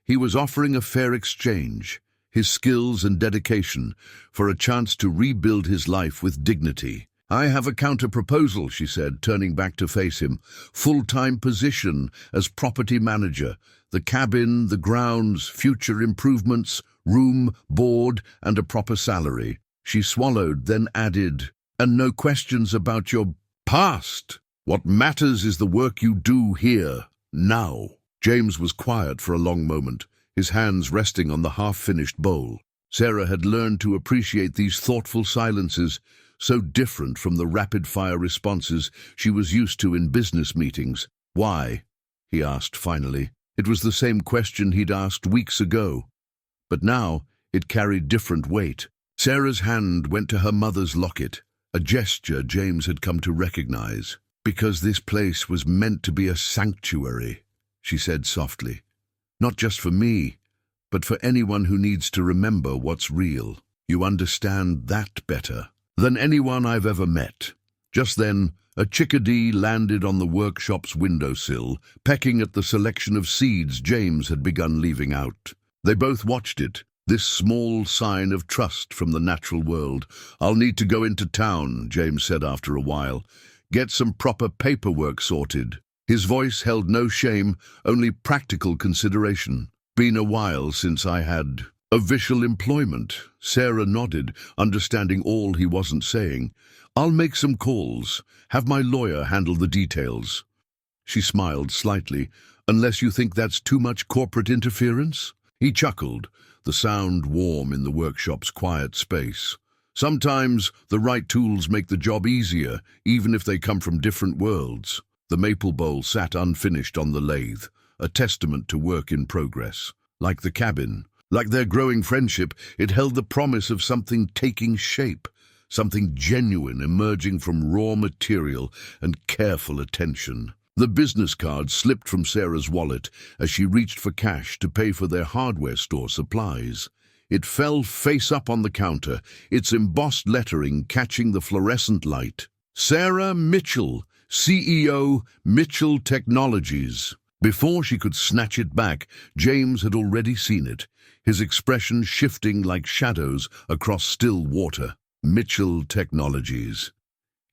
He was offering a fair exchange, his skills and dedication, for a chance to rebuild his life with dignity. "I have a counter-proposal," she said, turning back to face him. "Full-time position as property manager. The cabin, the grounds, future improvements, room, board, and a proper salary." She swallowed, then added, "And no questions about your past. What matters is the work you do here, now." James was quiet for a long moment, his hands resting on the half-finished bowl. Sarah had learned to appreciate these thoughtful silences, so different from the rapid-fire responses she was used to in business meetings. "Why?" he asked finally. It was the same question he'd asked weeks ago, but now it carried different weight. Sarah's hand went to her mother's locket, a gesture James had come to recognize. "Because this place was meant to be a sanctuary," she said softly. "Not just for me, but for anyone who needs to remember what's real. You understand that better than anyone I've ever met." Just then, a chickadee landed on the workshop's windowsill, pecking at the selection of seeds James had begun leaving out. They both watched it, this small sign of trust from the natural world. "I'll need to go into town," James said after a while. "Get some proper paperwork sorted." His voice held no shame, only practical consideration. "Been a while since I had official employment." Sarah nodded, understanding all he wasn't saying. "I'll make some calls. Have my lawyer handle the details." She smiled slightly. "Unless you think that's too much corporate interference?" He chuckled, the sound warm in the workshop's quiet space. "Sometimes the right tools make the job easier, even if they come from different worlds." The maple bowl sat unfinished on the lathe, a testament to work in progress. Like the cabin, like their growing friendship, it held the promise of something taking shape, something genuine emerging from raw material and careful attention. The business card slipped from Sarah's wallet as she reached for cash to pay for their hardware store supplies. It fell face up on the counter, its embossed lettering catching the fluorescent light. "Sarah Mitchell, CEO, Mitchell Technologies." Before she could snatch it back, James had already seen it, his expression shifting like shadows across still water. "Mitchell Technologies,"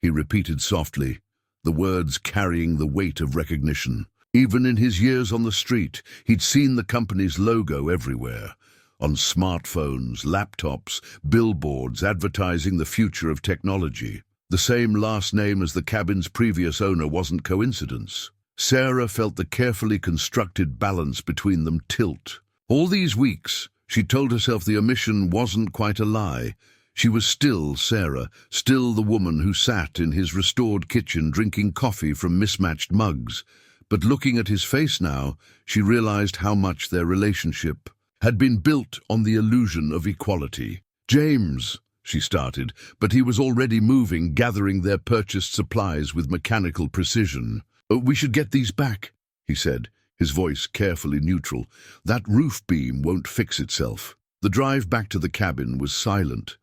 he repeated softly, the words carrying the weight of recognition. Even in his years on the street, he'd seen the company's logo everywhere, on smartphones, laptops, billboards advertising the future of technology. The same last name as the cabin's previous owner wasn't coincidence. Sarah felt the carefully constructed balance between them tilt. All these weeks, she told herself the omission wasn't quite a lie. She was still Sarah, still the woman who sat in his restored kitchen drinking coffee from mismatched mugs. But looking at his face now, she realized how much their relationship had been built on the illusion of equality. "James," she started, but he was already moving, gathering their purchased supplies with mechanical precision. "We should get these back," he said, his voice carefully neutral. "That roof beam won't fix itself." The drive back to the cabin was silent,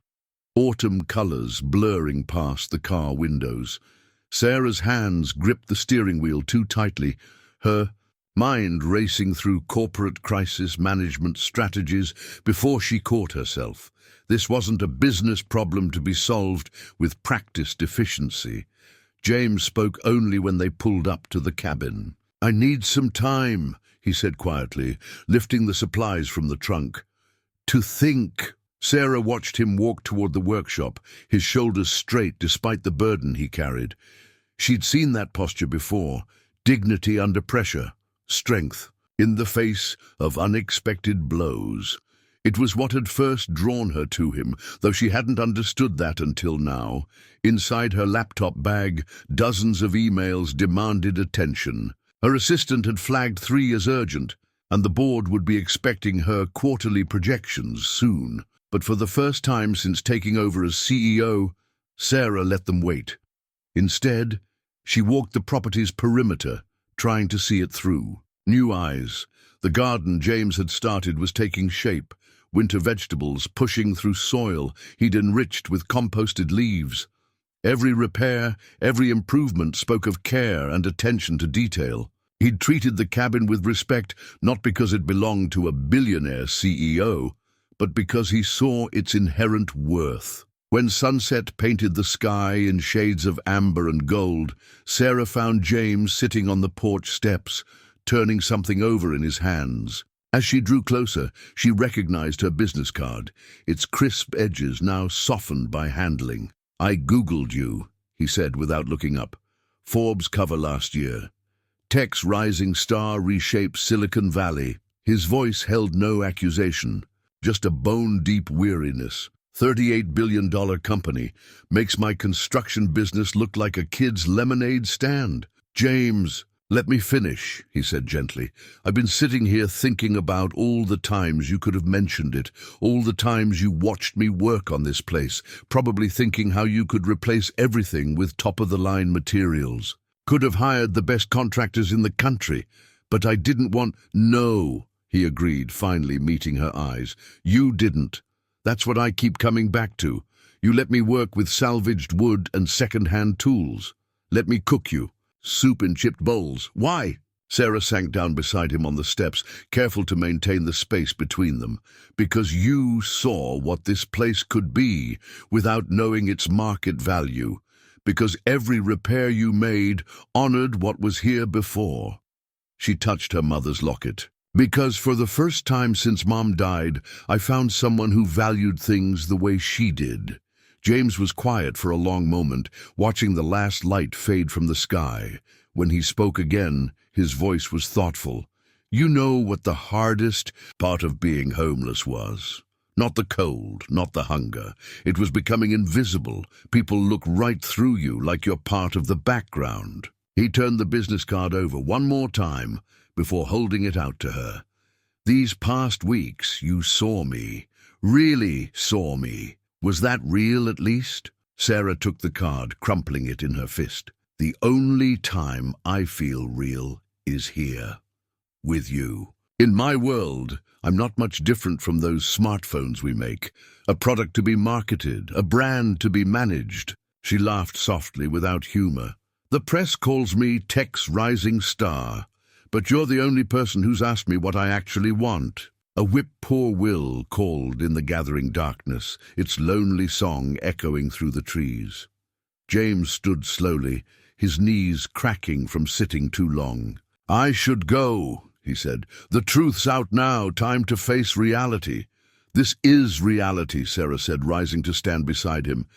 autumn colors blurring past the car windows. Sarah's hands gripped the steering wheel too tightly, her mind racing through corporate crisis management strategies before she caught herself. This wasn't a business problem to be solved with practiced efficiency. James spoke only when they pulled up to the cabin. "I need some time," he said quietly, lifting the supplies from the trunk. "To think." Sarah watched him walk toward the workshop, his shoulders straight despite the burden he carried. She'd seen that posture before, dignity under pressure, strength in the face of unexpected blows. It was what had first drawn her to him, though she hadn't understood that until now. Inside her laptop bag, dozens of emails demanded attention. Her assistant had flagged 3 as urgent, and the board would be expecting her quarterly projections soon. But for the first time since taking over as CEO, Sarah let them wait. Instead, she walked the property's perimeter, trying to see it through. New eyes. The garden James had started was taking shape. Winter vegetables pushing through soil he'd enriched with composted leaves. Every repair, every improvement spoke of care and attention to detail. He'd treated the cabin with respect, not because it belonged to a billionaire CEO, but because he saw its inherent worth. When sunset painted the sky in shades of amber and gold, Sarah found James sitting on the porch steps, turning something over in his hands. As she drew closer, she recognized her business card, its crisp edges now softened by handling. "I Googled you," he said without looking up. "Forbes cover last year. Tech's rising star reshaped Silicon Valley." His voice held no accusation, just a bone-deep weariness. $38 billion company makes my construction business look like a kid's lemonade stand. "James, let me finish," he said gently. "I've been sitting here thinking about all the times you could have mentioned it, all the times you watched me work on this place, probably thinking how you could replace everything with top-of-the-line materials. Could have hired the best contractors in the country, but I didn't want—" "No," he agreed, finally meeting her eyes. "You didn't. That's what I keep coming back to. You let me work with salvaged wood and second-hand tools. Let me cook you soup in chipped bowls. Why?" Sarah sank down beside him on the steps, careful to maintain the space between them. "Because you saw what this place could be without knowing its market value. Because every repair you made honored what was here before." She touched her mother's locket. "Because for the first time since Mom died, I found someone who valued things the way she did." James was quiet for a long moment, watching the last light fade from the sky. When he spoke again, his voice was thoughtful. "You know what the hardest part of being homeless was? Not the cold, not the hunger. It was becoming invisible. People look right through you like you're part of the background." He turned the business card over one more time before holding it out to her. "These past weeks, you saw me. Really saw me. Was that real, at least?" Sarah took the card, crumpling it in her fist. "The only time I feel real is here, with you. In my world, I'm not much different from those smartphones we make. A product to be marketed, a brand to be managed." She laughed softly, without humor. "The press calls me tech's rising star, but you're the only person who's asked me what I actually want." A whip-poor-will called in the gathering darkness, its lonely song echoing through the trees. James stood slowly, his knees cracking from sitting too long. "I should go," he said. "The truth's out now, time to face reality." "This is reality," Sarah said, rising to stand beside him.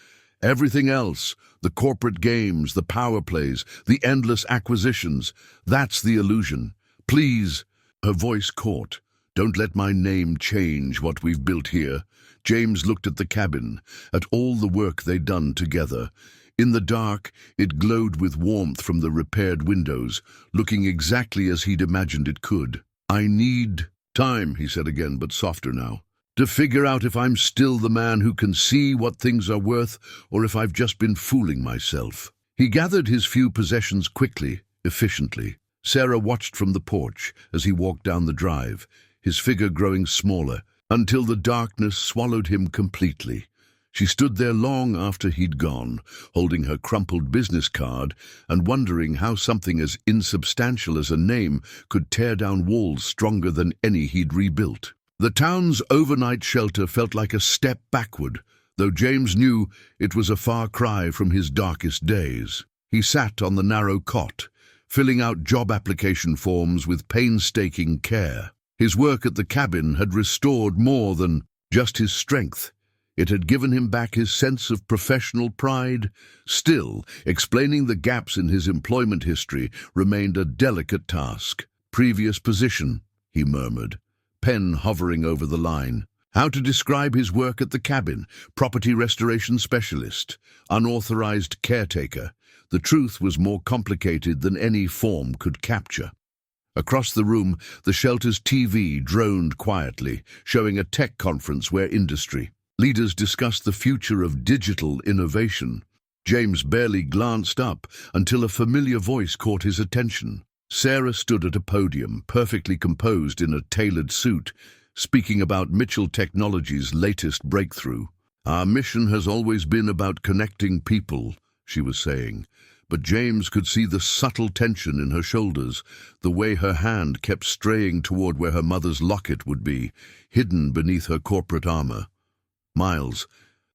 "Everything else, the corporate games, the power plays, the endless acquisitions, that's the illusion. Please," her voice caught, "don't let my name change what we've built here." James looked at the cabin, at all the work they'd done together. In the dark, it glowed with warmth from the repaired windows, looking exactly as he'd imagined it could. "I need time," he said again, but softer now, "to figure out if I'm still the man who can see what things are worth, or if I've just been fooling myself." He gathered his few possessions quickly, efficiently. Sarah watched from the porch as he walked down the drive, his figure growing smaller, until the darkness swallowed him completely. She stood there long after he'd gone, holding her crumpled business card and wondering how something as insubstantial as a name could tear down walls stronger than any he'd rebuilt. The town's overnight shelter felt like a step backward, though James knew it was a far cry from his darkest days. He sat on the narrow cot, filling out job application forms with painstaking care. His work at the cabin had restored more than just his strength. It had given him back his sense of professional pride. Still, explaining the gaps in his employment history remained a delicate task. "Previous position," he murmured, pen hovering over the line. How to describe his work at the cabin: property restoration specialist, unauthorized caretaker. The truth was more complicated than any form could capture. Across the room, the shelter's TV droned quietly, showing a tech conference where industry leaders discussed the future of digital innovation. James barely glanced up until a familiar voice caught his attention. Sarah stood at a podium, perfectly composed in a tailored suit, speaking about Mitchell Technology's latest breakthrough. "Our mission has always been about connecting people," she was saying. But James could see the subtle tension in her shoulders, the way her hand kept straying toward where her mother's locket would be, hidden beneath her corporate armor. Miles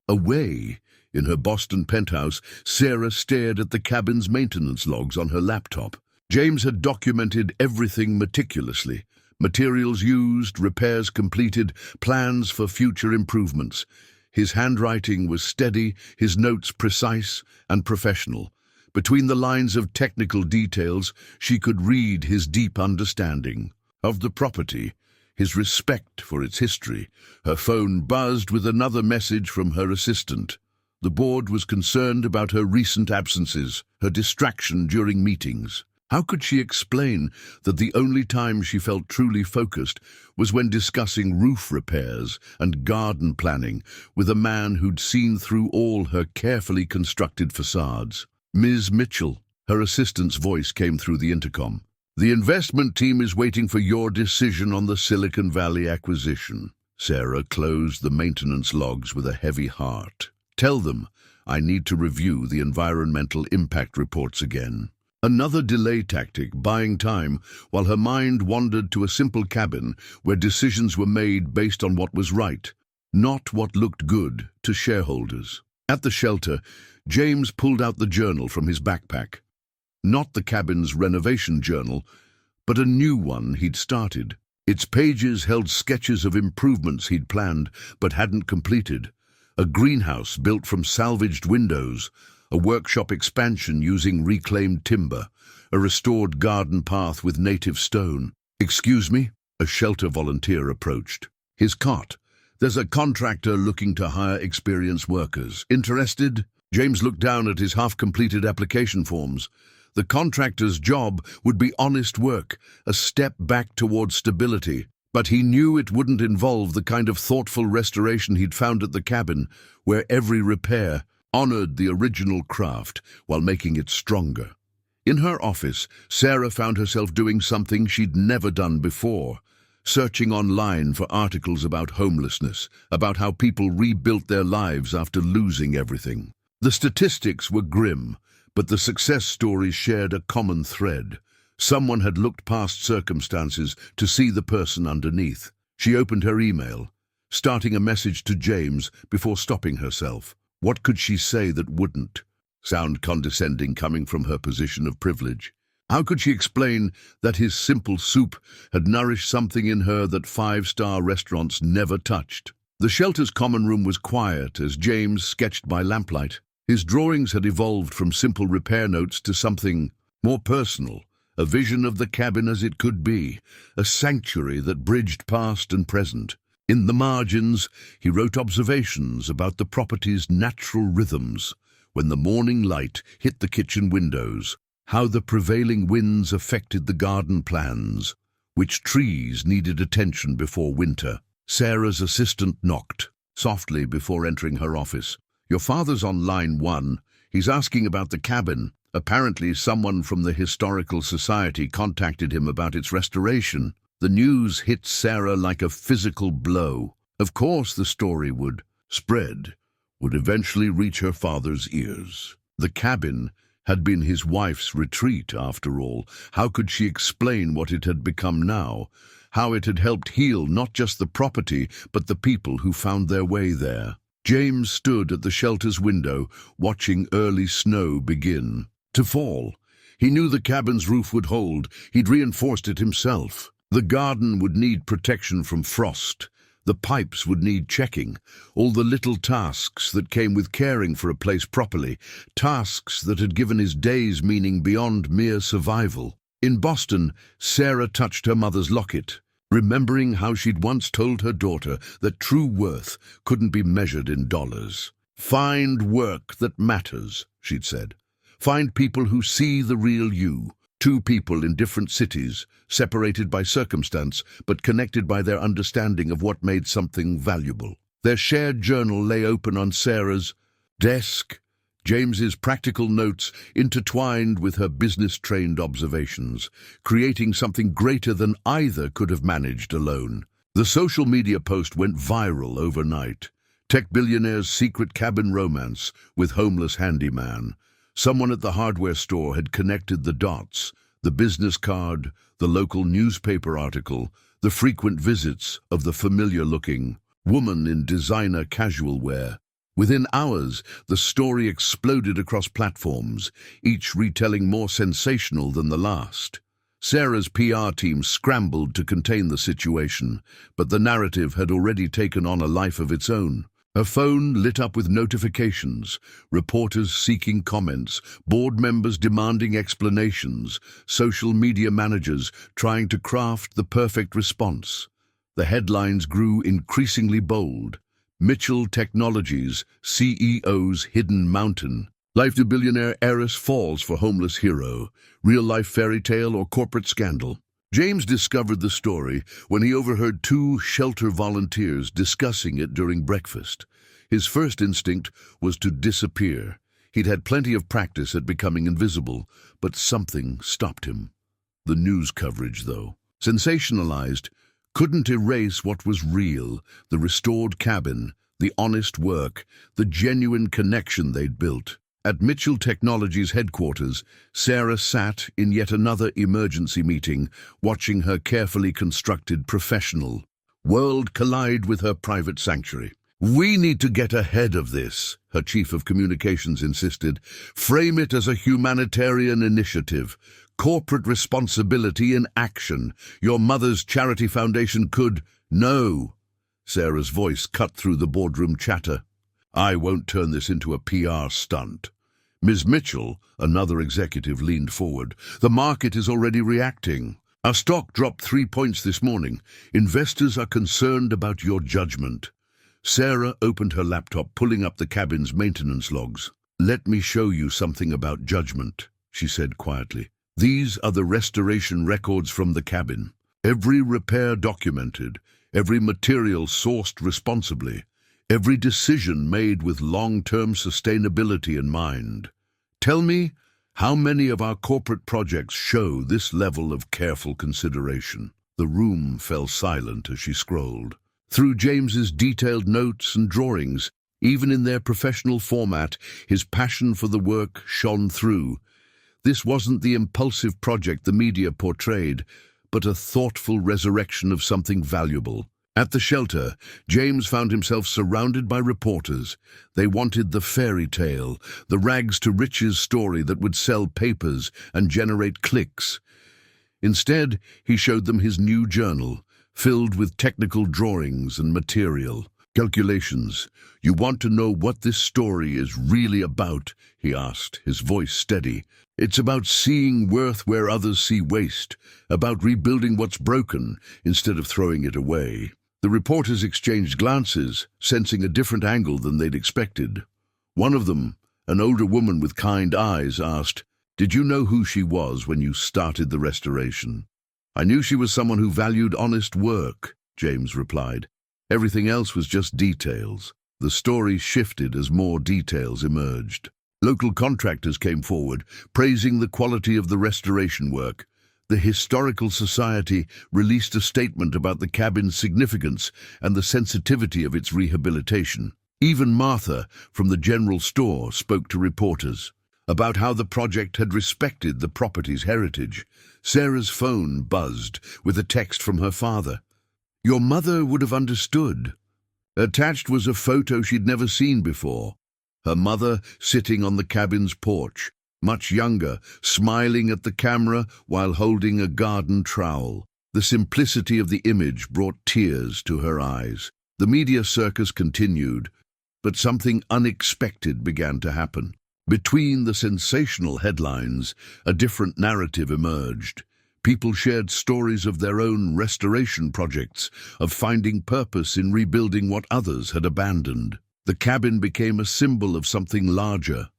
away, in her Boston penthouse, Sarah stared at the cabin's maintenance logs on her laptop. James had documented everything meticulously: materials used, repairs completed, plans for future improvements. His handwriting was steady, his notes precise and professional. Between the lines of technical details, she could read his deep understanding of the property, his respect for its history. Her phone buzzed with another message from her assistant. The board was concerned about her recent absences, her distraction during meetings. How could she explain that the only time she felt truly focused was when discussing roof repairs and garden planning with a man who'd seen through all her carefully constructed facades? "Ms. Mitchell," her assistant's voice came through the intercom. "The investment team is waiting for your decision on the Silicon Valley acquisition." Sarah closed the maintenance logs with a heavy heart. "Tell them I need to review the environmental impact reports again." Another delay tactic, buying time, while her mind wandered to a simple cabin where decisions were made based on what was right, not what looked good to shareholders. At the shelter, James pulled out the journal from his backpack. Not the cabin's renovation journal, but a new one he'd started. Its pages held sketches of improvements he'd planned but hadn't completed. A greenhouse built from salvaged windows, a workshop expansion using reclaimed timber, a restored garden path with native stone. "Excuse me?" A shelter volunteer approached. His cot. "There's a contractor looking to hire experienced workers. Interested?" James looked down at his half-completed application forms. The contractor's job would be honest work, a step back towards stability. But he knew it wouldn't involve the kind of thoughtful restoration he'd found at the cabin, where every repair honored the original craft while making it stronger. In her office, Sarah found herself doing something she'd never done before, searching online for articles about homelessness, about how people rebuilt their lives after losing everything. The statistics were grim, but the success stories shared a common thread. Someone had looked past circumstances to see the person underneath. She opened her email, starting a message to James before stopping herself. What could she say that wouldn't sound condescending coming from her position of privilege? How could she explain that his simple soup had nourished something in her that five-star restaurants never touched? The shelter's common room was quiet as James sketched by lamplight. His drawings had evolved from simple repair notes to something more personal, a vision of the cabin as it could be, a sanctuary that bridged past and present. In the margins, he wrote observations about the property's natural rhythms, when the morning light hit the kitchen windows, how the prevailing winds affected the garden plans, which trees needed attention before winter. Sarah's assistant knocked softly before entering her office. "Your father's on line 1. He's asking about the cabin. Apparently someone from the Historical Society contacted him about its restoration." The news hit Sarah like a physical blow. Of course the story would spread, would eventually reach her father's ears. The cabin had been his wife's retreat, after all. How could she explain what it had become now? How it had helped heal not just the property, but the people who found their way there? James stood at the shelter's window, watching early snow begin to fall. He knew the cabin's roof would hold. He'd reinforced it himself. The garden would need protection from frost. The pipes would need checking. All the little tasks that came with caring for a place properly, tasks that had given his days meaning beyond mere survival. In Boston, Sarah touched her mother's locket. remembering how she'd once told her daughter that true worth couldn't be measured in dollars. "Find work that matters," she'd said. "Find people who see the real you." Two people in different cities, separated by circumstance, but connected by their understanding of what made something valuable. Their shared journal lay open on Sarah's desk, James's practical notes intertwined with her business-trained observations, creating something greater than either could have managed alone. The social media post went viral overnight. Tech billionaire's secret cabin romance with homeless handyman. Someone at the hardware store had connected the dots, the business card, the local newspaper article, the frequent visits of the familiar-looking woman in designer casual wear. Within hours, the story exploded across platforms, each retelling more sensational than the last. Sarah's PR team scrambled to contain the situation, but the narrative had already taken on a life of its own. Her phone lit up with notifications, reporters seeking comments, board members demanding explanations, social media managers trying to craft the perfect response. The headlines grew increasingly bold. Mitchell Technologies, CEO's hidden mountain. Life to billionaire heiress falls for homeless hero. Real-life fairy tale or corporate scandal? James discovered the story when he overheard two shelter volunteers discussing it during breakfast. His first instinct was to disappear. He'd had plenty of practice at becoming invisible, but something stopped him. The news coverage, though, sensationalized, couldn't erase what was real: the restored cabin, the honest work, the genuine connection they'd built. At Mitchell Technologies headquarters, Sarah sat in yet another emergency meeting, watching her carefully constructed professional world collide with her private sanctuary. "We need to get ahead of this," her chief of communications insisted. "Frame it as a humanitarian initiative. Corporate responsibility in action. Your mother's charity foundation could—" "No." Sarah's voice cut through the boardroom chatter. "I won't turn this into a PR stunt." Ms. Mitchell, another executive, leaned forward. "The market is already reacting. Our stock dropped 3 points this morning. Investors are concerned about your judgment." Sarah opened her laptop, pulling up the cabin's maintenance logs. "Let me show you something about judgment," she said quietly. "These are the restoration records from the cabin. Every repair documented, every material sourced responsibly, every decision made with long-term sustainability in mind. Tell me, how many of our corporate projects show this level of careful consideration?" The room fell silent as she scrolled through James's detailed notes and drawings. Even in their professional format, his passion for the work shone through. This wasn't the impulsive project the media portrayed, but a thoughtful resurrection of something valuable. At the shelter, James found himself surrounded by reporters. They wanted the fairy tale, the rags-to-riches story that would sell papers and generate clicks. Instead, he showed them his new journal, filled with technical drawings and material. "Calculations. You want to know what this story is really about?" he asked, his voice steady. "It's about seeing worth where others see waste, about rebuilding what's broken instead of throwing it away." The reporters exchanged glances, sensing a different angle than they'd expected. One of them, an older woman with kind eyes, asked, "Did you know who she was when you started the restoration?" "I knew she was someone who valued honest work," James replied. "Everything else was just details." The story shifted as more details emerged. Local contractors came forward, praising the quality of the restoration work. The Historical Society released a statement about the cabin's significance and the sensitivity of its rehabilitation. Even Martha, from the general store, spoke to reporters about how the project had respected the property's heritage. Sarah's phone buzzed with a text from her father. "Your mother would have understood." Attached was a photo she'd never seen before. Her mother sitting on the cabin's porch, much younger, smiling at the camera while holding a garden trowel. The simplicity of the image brought tears to her eyes. The media circus continued, but something unexpected began to happen. Between the sensational headlines, a different narrative emerged. People shared stories of their own restoration projects, of finding purpose in rebuilding what others had abandoned. The cabin became a symbol of something larger,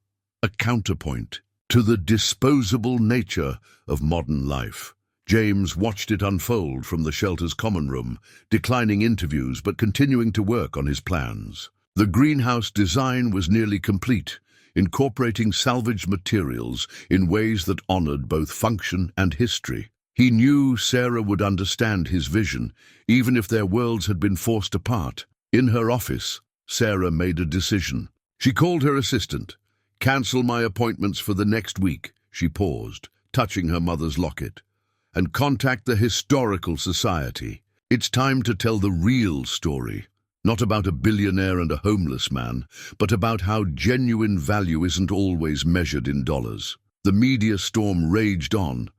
a counterpoint to the disposable nature of modern life. James watched it unfold from the shelter's common room, declining interviews but continuing to work on his plans. The greenhouse design was nearly complete, incorporating salvaged materials in ways that honored both function and history. He knew Sarah would understand his vision, even if their worlds had been forced apart. In her office, Sarah made a decision. She called her assistant. "Cancel my appointments for the next week," she paused, touching her mother's locket, "and contact the Historical Society. It's time to tell the real story, not about a billionaire and a homeless man, but about how genuine value isn't always measured in dollars." The media storm raged on,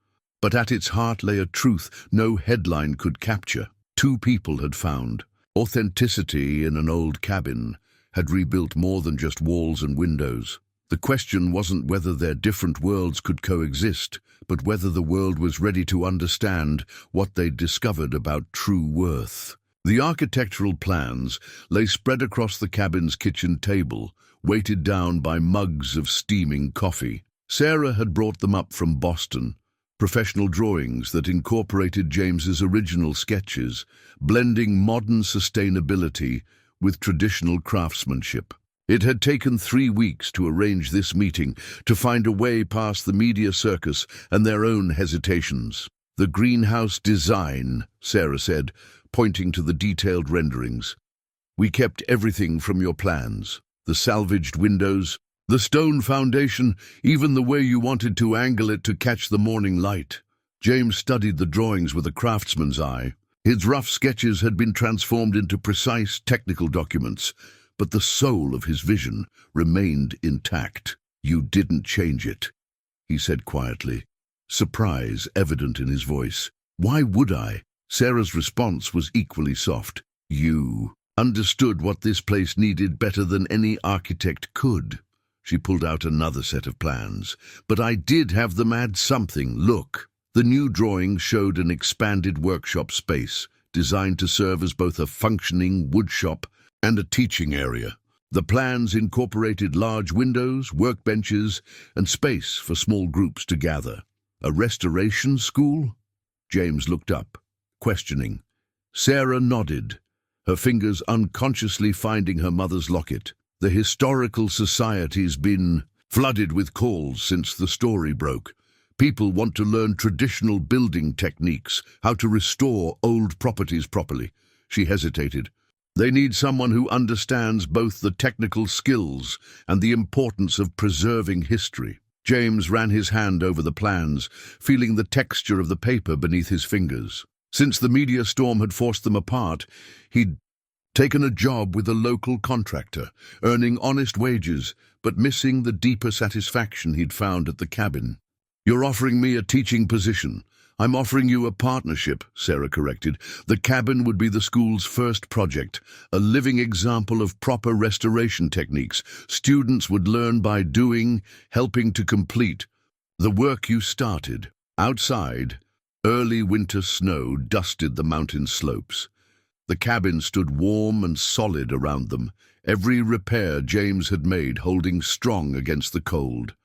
but at its heart lay a truth no headline could capture. Two people had found authenticity in an old cabin, had rebuilt more than just walls and windows. The question wasn't whether their different worlds could coexist, but whether the world was ready to understand what they'd discovered about true worth. The architectural plans lay spread across the cabin's kitchen table, weighted down by mugs of steaming coffee. Sarah had brought them up from Boston, professional drawings that incorporated James's original sketches, blending modern sustainability with traditional craftsmanship. It had taken 3 weeks to arrange this meeting, to find a way past the media circus and their own hesitations. "The greenhouse design," Sarah said, pointing to the detailed renderings. "We kept everything from your plans. The salvaged windows, the stone foundation, even the way you wanted to angle it to catch the morning light." James studied the drawings with a craftsman's eye. His rough sketches had been transformed into precise technical documents, but the soul of his vision remained intact. "You didn't change it," he said quietly, surprise evident in his voice. "Why would I?" Sarah's response was equally soft. "You understood what this place needed better than any architect could." She pulled out another set of plans. "But I did have them add something. Look." The new drawing showed an expanded workshop space, designed to serve as both a functioning woodshop and a teaching area. The plans incorporated large windows, workbenches, and space for small groups to gather. "A restoration school?" James looked up, questioning. Sarah nodded, her fingers unconsciously finding her mother's locket. "The Historical Society's been flooded with calls since the story broke. People want to learn traditional building techniques, how to restore old properties properly." She hesitated. "They need someone who understands both the technical skills and the importance of preserving history." James ran his hand over the plans, feeling the texture of the paper beneath his fingers. Since the media storm had forced them apart, he'd taken a job with a local contractor, earning honest wages, but missing the deeper satisfaction he'd found at the cabin. "You're offering me a teaching position. I'm offering you a partnership," Sarah corrected. "The cabin would be the school's first project, a living example of proper restoration techniques. Students would learn by doing, helping to complete the work you started." Outside, early winter snow dusted the mountain slopes. The cabin stood warm and solid around them, every repair James had made holding strong against the cold.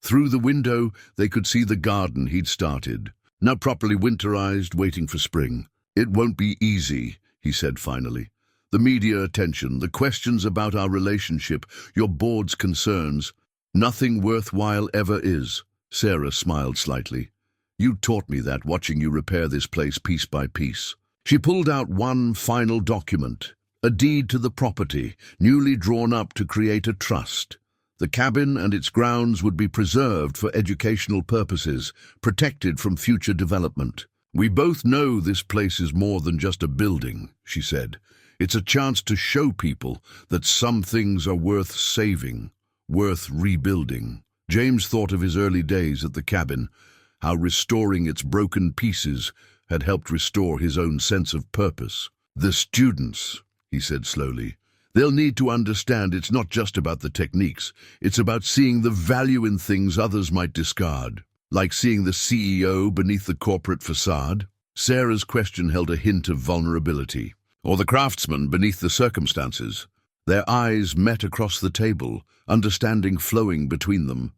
Through the window, they could see the garden he'd started, now properly winterized, waiting for spring. "It won't be easy," he said finally. "The media attention, the questions about our relationship, your board's concerns. Nothing worthwhile ever is." Sarah smiled slightly. "You taught me that, watching you repair this place piece by piece." She pulled out one final document, a deed to the property, newly drawn up to create a trust. The cabin and its grounds would be preserved for educational purposes, protected from future development. "We both know this place is more than just a building," she said. "It's a chance to show people that some things are worth saving, worth rebuilding." James thought of his early days at the cabin, how restoring its broken pieces had helped restore his own sense of purpose. "The students," he said slowly, "they'll need to understand it's not just about the techniques. It's about seeing the value in things others might discard." Like seeing the CEO beneath the corporate facade? Sarah's question held a hint of vulnerability. Or the craftsman beneath the circumstances? Their eyes met across the table, understanding flowing between them.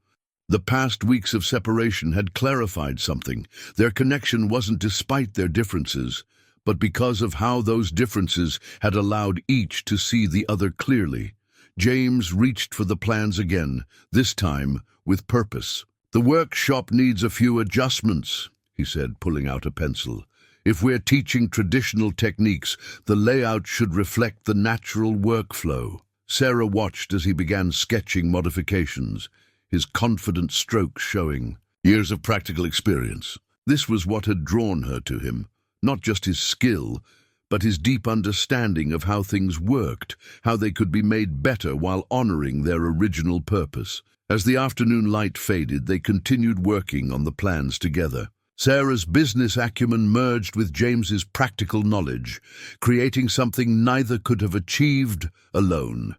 The past weeks of separation had clarified something. Their connection wasn't despite their differences, but because of how those differences had allowed each to see the other clearly. James reached for the plans again, this time with purpose. "The workshop needs a few adjustments," he said, pulling out a pencil. "If we're teaching traditional techniques, the layout should reflect the natural workflow." Sarah watched as he began sketching modifications, his confident strokes showing. Years of practical experience. This was what had drawn her to him, not just his skill, but his deep understanding of how things worked, how they could be made better while honoring their original purpose. As the afternoon light faded, they continued working on the plans together. Sarah's business acumen merged with James's practical knowledge, creating something neither could have achieved alone.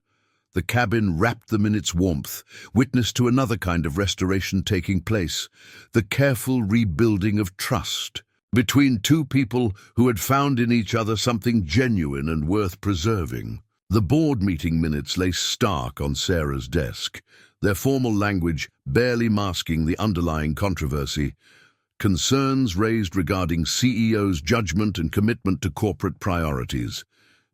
The cabin wrapped them in its warmth, witness to another kind of restoration taking place, the careful rebuilding of trust between two people who had found in each other something genuine and worth preserving. The board meeting minutes lay stark on Sarah's desk, their formal language barely masking the underlying controversy. Concerns raised regarding CEO's judgment and commitment to corporate priorities.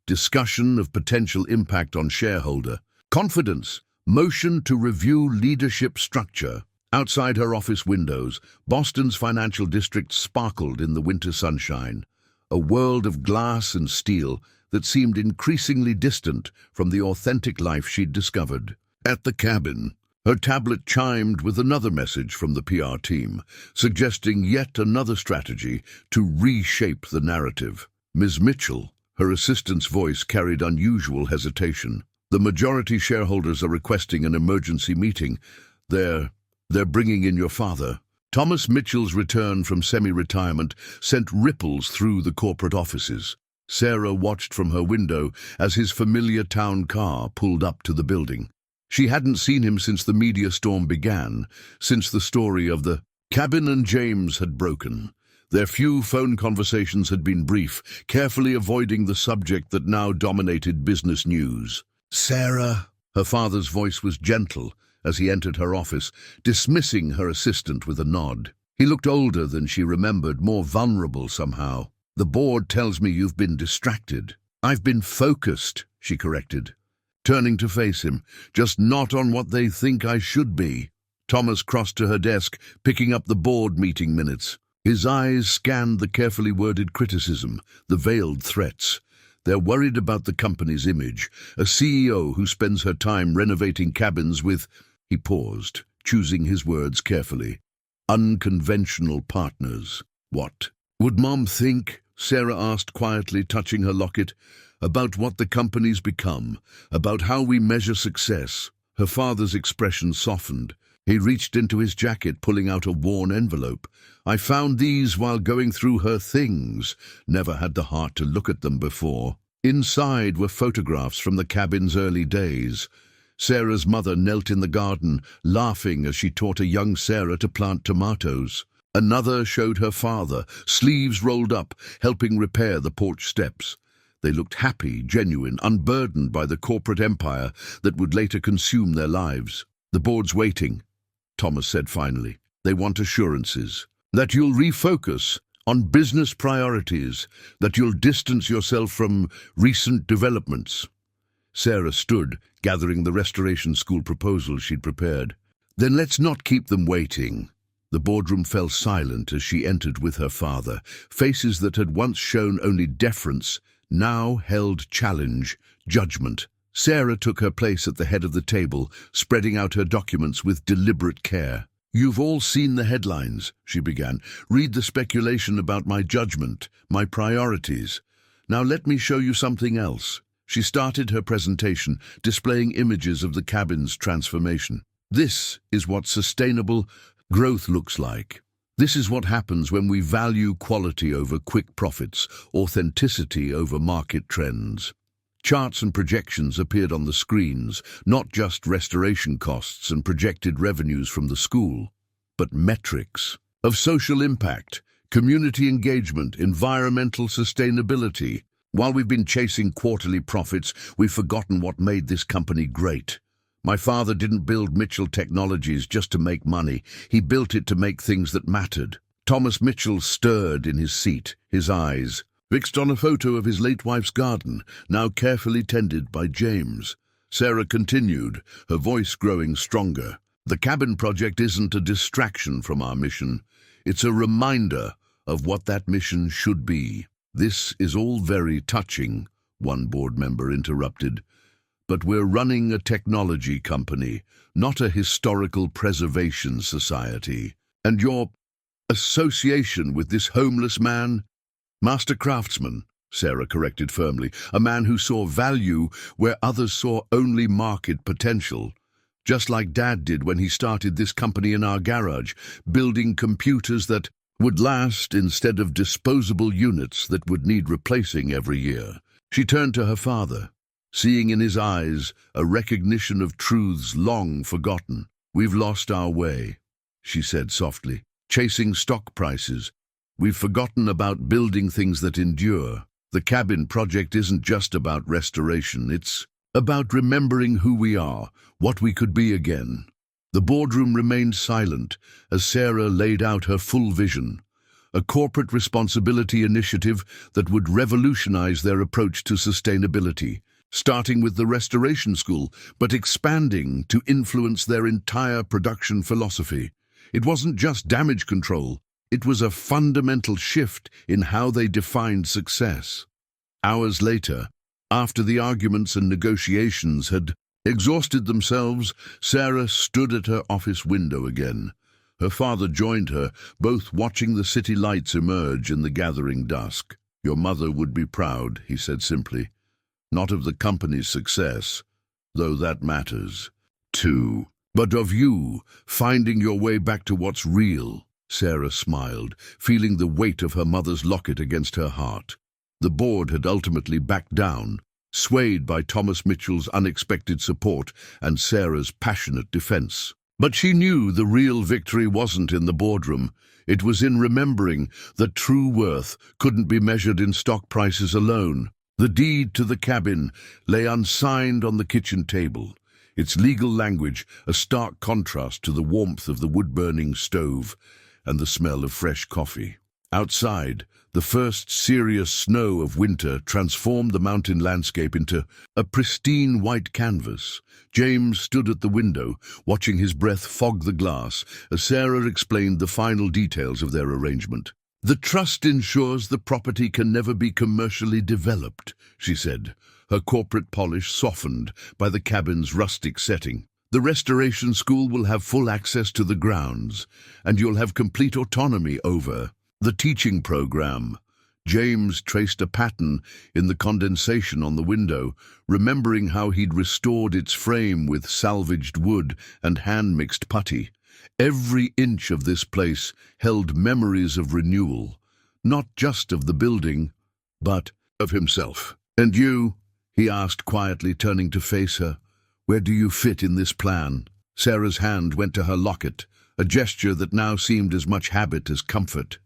Discussion of potential impact on shareholder. Confidence. Motion to review leadership structure. Outside her office windows, Boston's financial district sparkled in the winter sunshine, a world of glass and steel that seemed increasingly distant from the authentic life she'd discovered. At the cabin, her tablet chimed with another message from the PR team, suggesting yet another strategy to reshape the narrative. "Ms. Mitchell," her assistant's voice carried unusual hesitation. "The majority shareholders are requesting an emergency meeting. They're bringing in your father." Thomas Mitchell's return from semi-retirement sent ripples through the corporate offices. Sarah watched from her window as his familiar town car pulled up to the building. She hadn't seen him since the media storm began, since the story of the cabin and James had broken. Their few phone conversations had been brief, carefully avoiding the subject that now dominated business news. "Sarah," her father's voice was gentle as he entered her office, dismissing her assistant with a nod. He looked older than she remembered, more vulnerable somehow. "The board tells me you've been distracted." "I've been focused," she corrected, turning to face him, "just not on what they think I should be." Thomas crossed to her desk, picking up the board meeting minutes. His eyes scanned the carefully worded criticism, the veiled threats. They're worried about the company's image, a CEO who spends her time renovating cabins with, he paused, choosing his words carefully, unconventional partners. "What would Mom think?" Sarah asked quietly, touching her locket. "About what the company's become, about how we measure success." Her father's expression softened. He reached into his jacket, pulling out a worn envelope. "I found these while going through her things. Never had the heart to look at them before." Inside were photographs from the cabin's early days. Sarah's mother knelt in the garden, laughing as she taught a young Sarah to plant tomatoes. Another showed her father, sleeves rolled up, helping repair the porch steps. They looked happy, genuine, unburdened by the corporate empire that would later consume their lives. "The board's waiting," Thomas said finally. "They want assurances. That you'll refocus on business priorities, that you'll distance yourself from recent developments." Sarah stood, gathering the restoration school proposals she'd prepared. "Then let's not keep them waiting." The boardroom fell silent as she entered with her father. Faces that had once shown only deference now held challenge, judgment. Sarah took her place at the head of the table, spreading out her documents with deliberate care. "You've all seen the headlines," she began. "Read the speculation about my judgment, my priorities. Now let me show you something else." She started her presentation, displaying images of the cabin's transformation. "This is what sustainable growth looks like. This is what happens when we value quality over quick profits, authenticity over market trends." Charts and projections appeared on the screens, not just restoration costs and projected revenues from the school. but metrics of social impact, community engagement, environmental sustainability. While we've been chasing quarterly profits, we've forgotten what made this company great. My father didn't build Mitchell Technologies just to make money. He built it to make things that mattered. Thomas Mitchell stirred in his seat, his eyes fixed on a photo of his late wife's garden, now carefully tended by James. Sarah continued, her voice growing stronger. The cabin project isn't a distraction from our mission. It's a reminder of what that mission should be. This is all very touching, one board member interrupted. But we're running a technology company, not a historical preservation society. And your association with this homeless man? Master craftsman, Sarah corrected firmly, a man who saw value where others saw only market potential. Just like Dad did when he started this company in our garage, building computers that would last instead of disposable units that would need replacing every year. She turned to her father, seeing in his eyes a recognition of truths long forgotten. We've lost our way, she said softly, chasing stock prices. We've forgotten about building things that endure. The cabin project isn't just about restoration, it's about remembering who we are, what we could be again. The boardroom remained silent as Sarah laid out her full vision, a corporate responsibility initiative that would revolutionize their approach to sustainability, starting with the restoration school, but expanding to influence their entire production philosophy. It wasn't just damage control, it was a fundamental shift in how they defined success. Hours later, after the arguments and negotiations had exhausted themselves, Sarah stood at her office window again. Her father joined her, both watching the city lights emerge in the gathering dusk. Your mother would be proud, he said simply. Not of the company's success, though that matters, too, but of you finding your way back to what's real. Sarah smiled, feeling the weight of her mother's locket against her heart. The board had ultimately backed down, swayed by Thomas Mitchell's unexpected support and Sarah's passionate defense. But she knew the real victory wasn't in the boardroom. It was in remembering that true worth couldn't be measured in stock prices alone. The deed to the cabin lay unsigned on the kitchen table, its legal language a stark contrast to the warmth of the wood-burning stove and the smell of fresh coffee. Outside, the first serious snow of winter transformed the mountain landscape into a pristine white canvas. James stood at the window, watching his breath fog the glass as Sarah explained the final details of their arrangement. The trust ensures the property can never be commercially developed, she said, her corporate polish softened by the cabin's rustic setting. The restoration school will have full access to the grounds, and you'll have complete autonomy over the teaching program. James traced a pattern in the condensation on the window, remembering how he'd restored its frame with salvaged wood and hand-mixed putty. Every inch of this place held memories of renewal, not just of the building, but of himself. And you, he asked quietly, turning to face her, where do you fit in this plan? Sarah's hand went to her locket, a gesture that now seemed as much habit as comfort.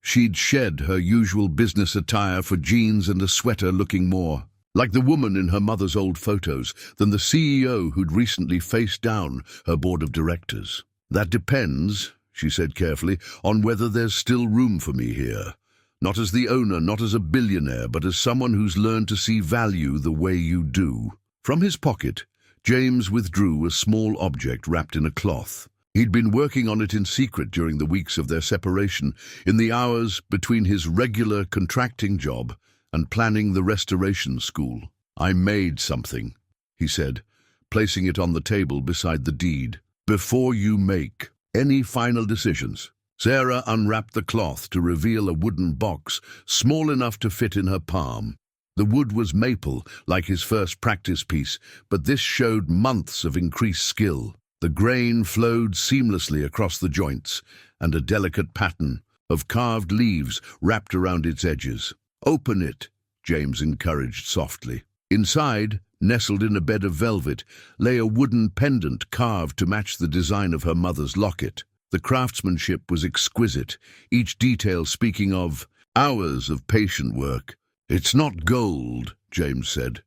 She'd shed her usual business attire for jeans and a sweater, looking more like the woman in her mother's old photos than the CEO who'd recently faced down her board of directors. That depends, she said carefully, on whether there's still room for me here. Not as the owner, not as a billionaire, but as someone who's learned to see value the way you do. From his pocket, James withdrew a small object wrapped in a cloth. He'd been working on it in secret during the weeks of their separation, in the hours between his regular contracting job and planning the restoration school. I made something, he said, placing it on the table beside the deed. Before you make any final decisions. Sarah unwrapped the cloth to reveal a wooden box small enough to fit in her palm. The wood was maple, like his first practice piece, but this showed months of increased skill. The grain flowed seamlessly across the joints, and a delicate pattern of carved leaves wrapped around its edges. Open it, James encouraged softly. Inside, nestled in a bed of velvet, lay a wooden pendant carved to match the design of her mother's locket. The craftsmanship was exquisite, each detail speaking of hours of patient work. "It's not gold," James said,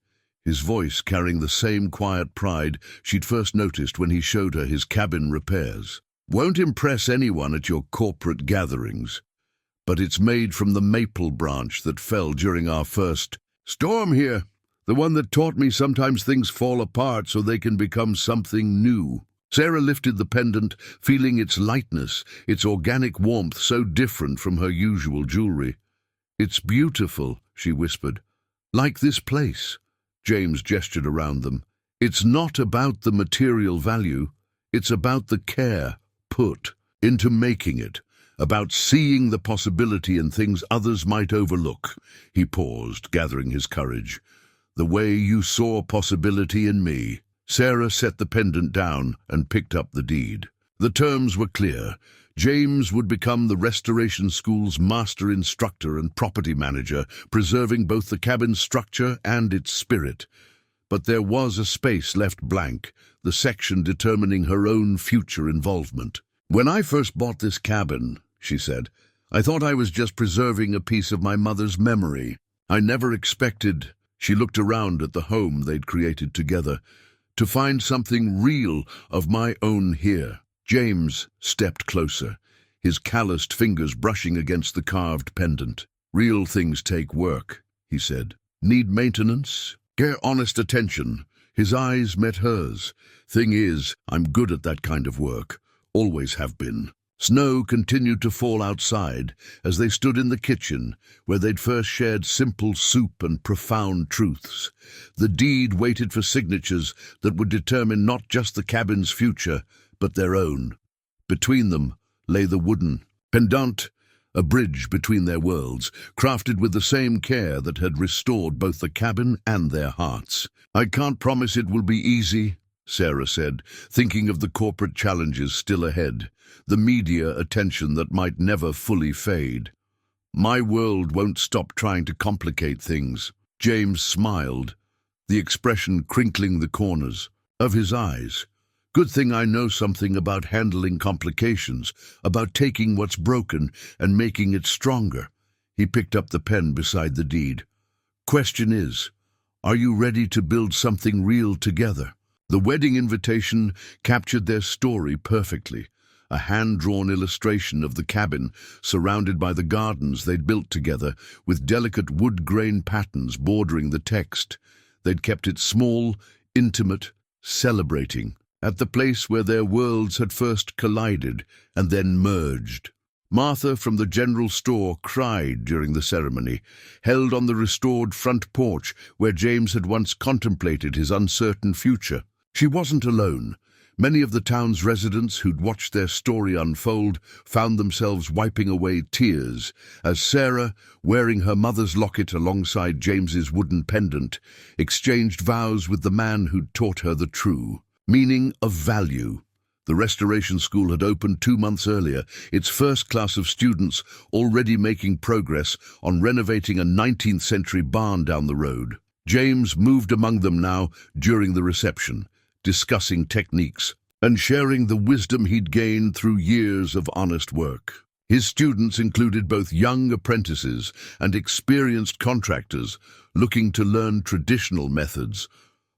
his voice carrying the same quiet pride she'd first noticed when he showed her his cabin repairs. "Won't impress anyone at your corporate gatherings. But it's made from the maple branch that fell during our first storm here, the one that taught me sometimes things fall apart so they can become something new." Sarah lifted the pendant, feeling its lightness, its organic warmth so different from her usual jewelry. "It's beautiful," she whispered. "Like this place." James gestured around them. "It's not about the material value, it's about the care put into making it, about seeing the possibility in things others might overlook." He paused, gathering his courage. "The way you saw possibility in me." Sarah set the pendant down and picked up the deed. The terms were clear. James would become the restoration school's master instructor and property manager, preserving both the cabin's structure and its spirit. But there was a space left blank, the section determining her own future involvement. "When I first bought this cabin," she said, "I thought I was just preserving a piece of my mother's memory. I never expected—" She looked around at the home they'd created together, "to find something real of my own here." James stepped closer, his calloused fingers brushing against the carved pendant. "Real things take work," he said. "Need maintenance? Get honest attention." His eyes met hers. "Thing is, I'm good at that kind of work. Always have been." Snow continued to fall outside as they stood in the kitchen, where they'd first shared simple soup and profound truths. The deed waited for signatures that would determine not just the cabin's future, but their own. Between them lay the wooden pendant, a bridge between their worlds, crafted with the same care that had restored both the cabin and their hearts. "I can't promise it will be easy," Sarah said, thinking of the corporate challenges still ahead, the media attention that might never fully fade. "My world won't stop trying to complicate things." James smiled, the expression crinkling the corners of his eyes. "Good thing I know something about handling complications, about taking what's broken and making it stronger." He picked up the pen beside the deed. "Question is, are you ready to build something real together?" The wedding invitation captured their story perfectly, a hand-drawn illustration of the cabin surrounded by the gardens they'd built together, with delicate wood-grain patterns bordering the text. They'd kept it small, intimate, celebrating, at the place where their worlds had first collided and then merged. Martha from the general store cried during the ceremony, held on the restored front porch where James had once contemplated his uncertain future. She wasn't alone. Many of the town's residents who'd watched their story unfold found themselves wiping away tears as Sarah, wearing her mother's locket alongside James's wooden pendant, exchanged vows with the man who'd taught her the true meaning of value. The restoration school had opened 2 months earlier, its first class of students already making progress on renovating a 19th century barn down the road. James moved among them now during the reception, discussing techniques and sharing the wisdom he'd gained through years of honest work. His students included both young apprentices and experienced contractors looking to learn traditional methods,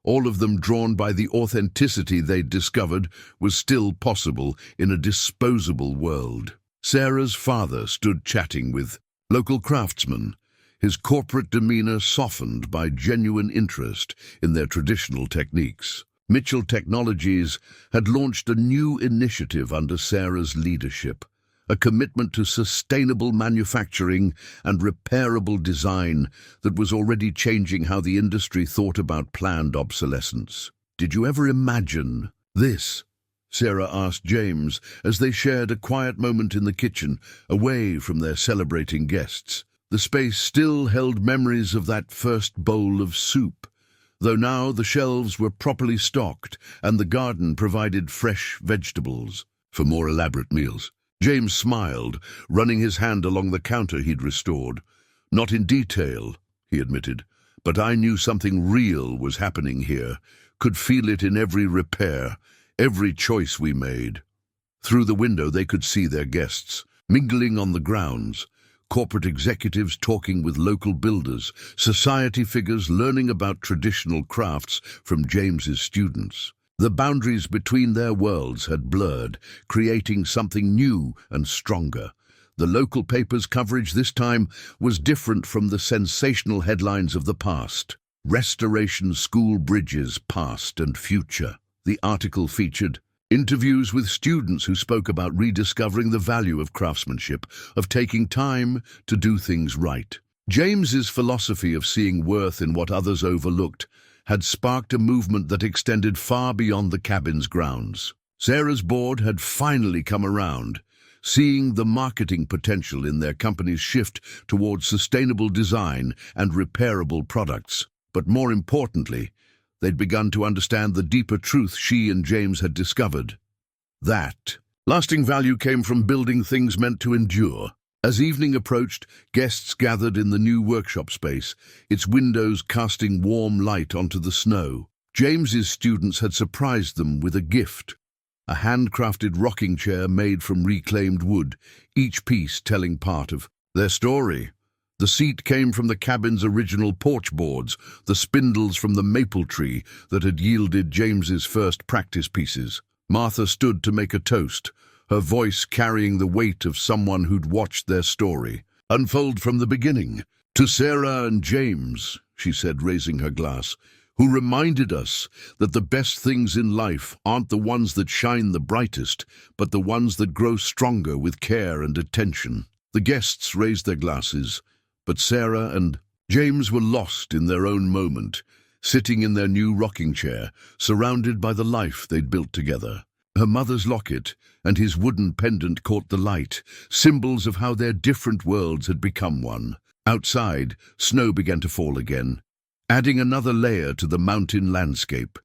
all of them drawn by the authenticity they'd discovered was still possible in a disposable world. Sarah's father stood chatting with local craftsmen, his corporate demeanor softened by genuine interest in their traditional techniques. Mitchell Technologies had launched a new initiative under Sarah's leadership, a commitment to sustainable manufacturing and repairable design that was already changing how the industry thought about planned obsolescence. "Did you ever imagine this?" Sarah asked James as they shared a quiet moment in the kitchen, away from their celebrating guests. The space still held memories of that first bowl of soup, though now the shelves were properly stocked and the garden provided fresh vegetables for more elaborate meals. James smiled, running his hand along the counter he'd restored. "Not in detail," he admitted, "but I knew something real was happening here, could feel it in every repair, every choice we made." Through the window they could see their guests, mingling on the grounds, corporate executives talking with local builders, society figures learning about traditional crafts from James's students. The boundaries between their worlds had blurred, creating something new and stronger. The local paper's coverage this time was different from the sensational headlines of the past. Restoration School Bridges, Past and Future. The article featured interviews with students who spoke about rediscovering the value of craftsmanship, of taking time to do things right. James's philosophy of seeing worth in what others overlooked had sparked a movement that extended far beyond the cabin's grounds. Sarah's board had finally come around, seeing the marketing potential in their company's shift towards sustainable design and repairable products. But more importantly, they'd begun to understand the deeper truth she and James had discovered. That lasting value came from building things meant to endure. As evening approached, guests gathered in the new workshop space, its windows casting warm light onto the snow. James's students had surprised them with a gift, a handcrafted rocking chair made from reclaimed wood, each piece telling part of their story. The seat came from the cabin's original porch boards, the spindles from the maple tree that had yielded James's first practice pieces. Martha stood to make a toast, her voice carrying the weight of someone who'd watched their story unfold from the beginning. "To Sarah and James," she said, raising her glass, "who reminded us that the best things in life aren't the ones that shine the brightest, but the ones that grow stronger with care and attention." The guests raised their glasses, but Sarah and James were lost in their own moment, sitting in their new rocking chair, surrounded by the life they'd built together. Her mother's locket and his wooden pendant caught the light, symbols of how their different worlds had become one. Outside, snow began to fall again, adding another layer to the mountain landscape.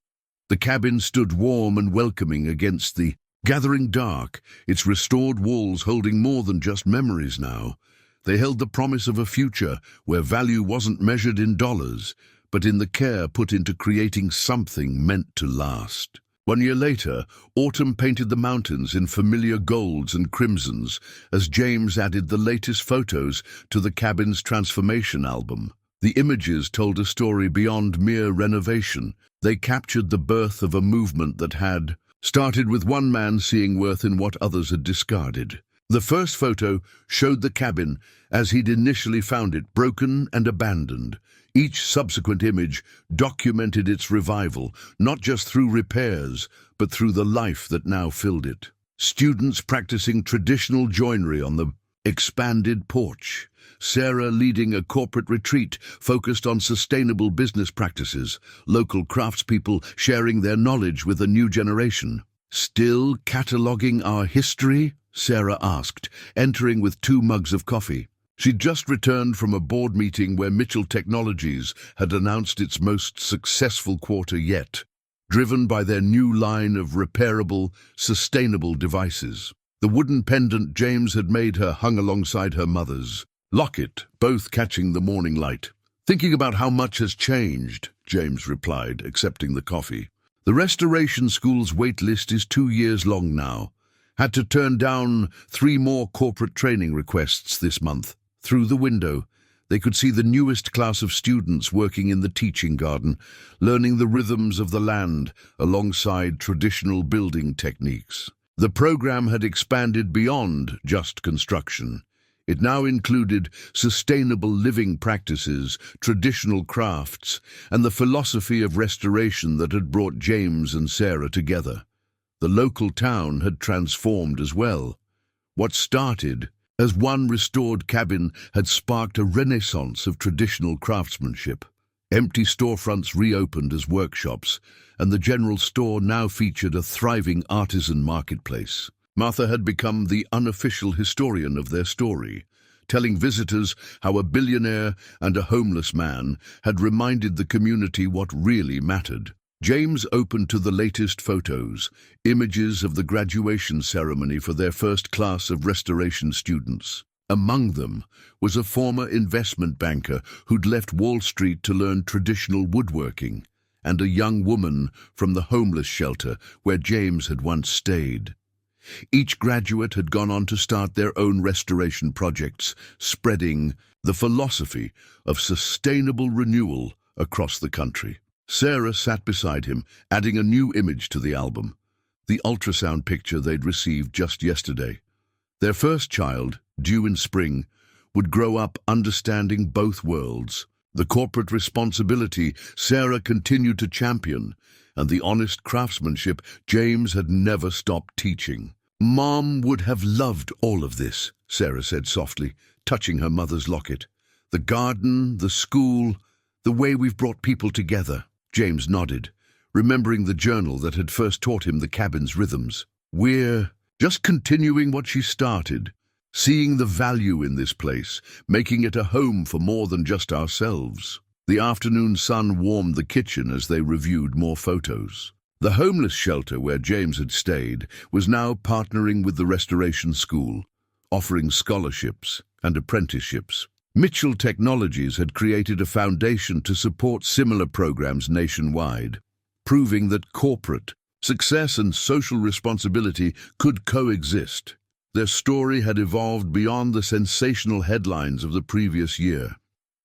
The cabin stood warm and welcoming against the gathering dark, its restored walls holding more than just memories now. They held the promise of a future where value wasn't measured in dollars, but in the care put into creating something meant to last. 1 year later, autumn painted the mountains in familiar golds and crimsons as James added the latest photos to the cabin's transformation album. The images told a story beyond mere renovation. They captured the birth of a movement that had started with one man seeing worth in what others had discarded. The first photo showed the cabin as he'd initially found it, broken and abandoned. Each subsequent image documented its revival, not just through repairs, but through the life that now filled it. Students practicing traditional joinery on the expanded porch. Sarah leading a corporate retreat focused on sustainable business practices. Local craftspeople sharing their knowledge with a new generation. "Still cataloging our history?" Sarah asked, entering with 2 mugs of coffee. She'd just returned from a board meeting where Mitchell Technologies had announced its most successful quarter yet, driven by their new line of repairable, sustainable devices. The wooden pendant James had made her hung alongside her mother's locket, both catching the morning light. "Thinking about how much has changed," James replied, accepting the coffee. "The restoration school's wait list is 2 years long now. Had to turn down 3 more corporate training requests this month." Through the window, they could see the newest class of students working in the teaching garden, learning the rhythms of the land alongside traditional building techniques. The program had expanded beyond just construction. It now included sustainable living practices, traditional crafts, and the philosophy of restoration that had brought James and Sarah together. The local town had transformed as well. What started as one restored cabin had sparked a renaissance of traditional craftsmanship. Empty storefronts reopened as workshops, and the general store now featured a thriving artisan marketplace. Martha had become the unofficial historian of their story, telling visitors how a billionaire and a homeless man had reminded the community what really mattered. James opened to the latest photos, images of the graduation ceremony for their first class of restoration students. Among them was a former investment banker who'd left Wall Street to learn traditional woodworking, and a young woman from the homeless shelter where James had once stayed. Each graduate had gone on to start their own restoration projects, spreading the philosophy of sustainable renewal across the country. Sarah sat beside him, adding a new image to the album, the ultrasound picture they'd received just yesterday. Their first child, due in spring, would grow up understanding both worlds. The corporate responsibility Sarah continued to champion, and the honest craftsmanship James had never stopped teaching. "Mom would have loved all of this," Sarah said softly, touching her mother's locket. "The garden, the school, the way we've brought people together." James nodded, remembering the journal that had first taught him the cabin's rhythms. "We're just continuing what she started, seeing the value in this place, making it a home for more than just ourselves." The afternoon sun warmed the kitchen as they reviewed more photos. The homeless shelter where James had stayed was now partnering with the restoration school, offering scholarships and apprenticeships. Mitchell Technologies had created a foundation to support similar programs nationwide, proving that corporate success and social responsibility could coexist. Their story had evolved beyond the sensational headlines of the previous year.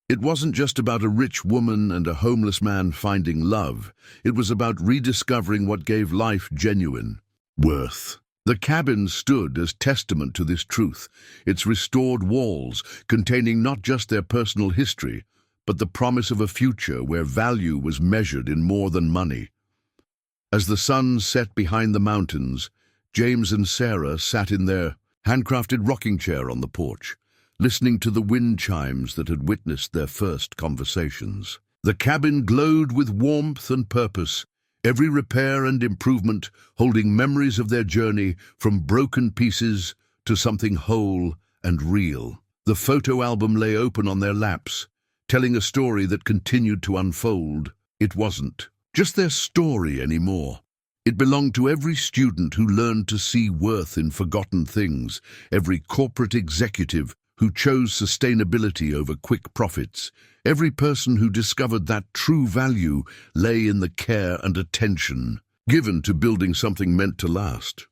It wasn't just about a rich woman and a homeless man finding love. It was about rediscovering what gave life genuine worth. The cabin stood as testament to this truth, its restored walls containing not just their personal history, but the promise of a future where value was measured in more than money. As the sun set behind the mountains, James and Sarah sat in their handcrafted rocking chair on the porch, listening to the wind chimes that had witnessed their first conversations. The cabin glowed with warmth and purpose, every repair and improvement holding memories of their journey from broken pieces to something whole and real. The photo album lay open on their laps, telling a story that continued to unfold. It wasn't just their story anymore. It belonged to every student who learned to see worth in forgotten things, every corporate executive who chose sustainability over quick profits, every person who discovered that true value lay in the care and attention given to building something meant to last.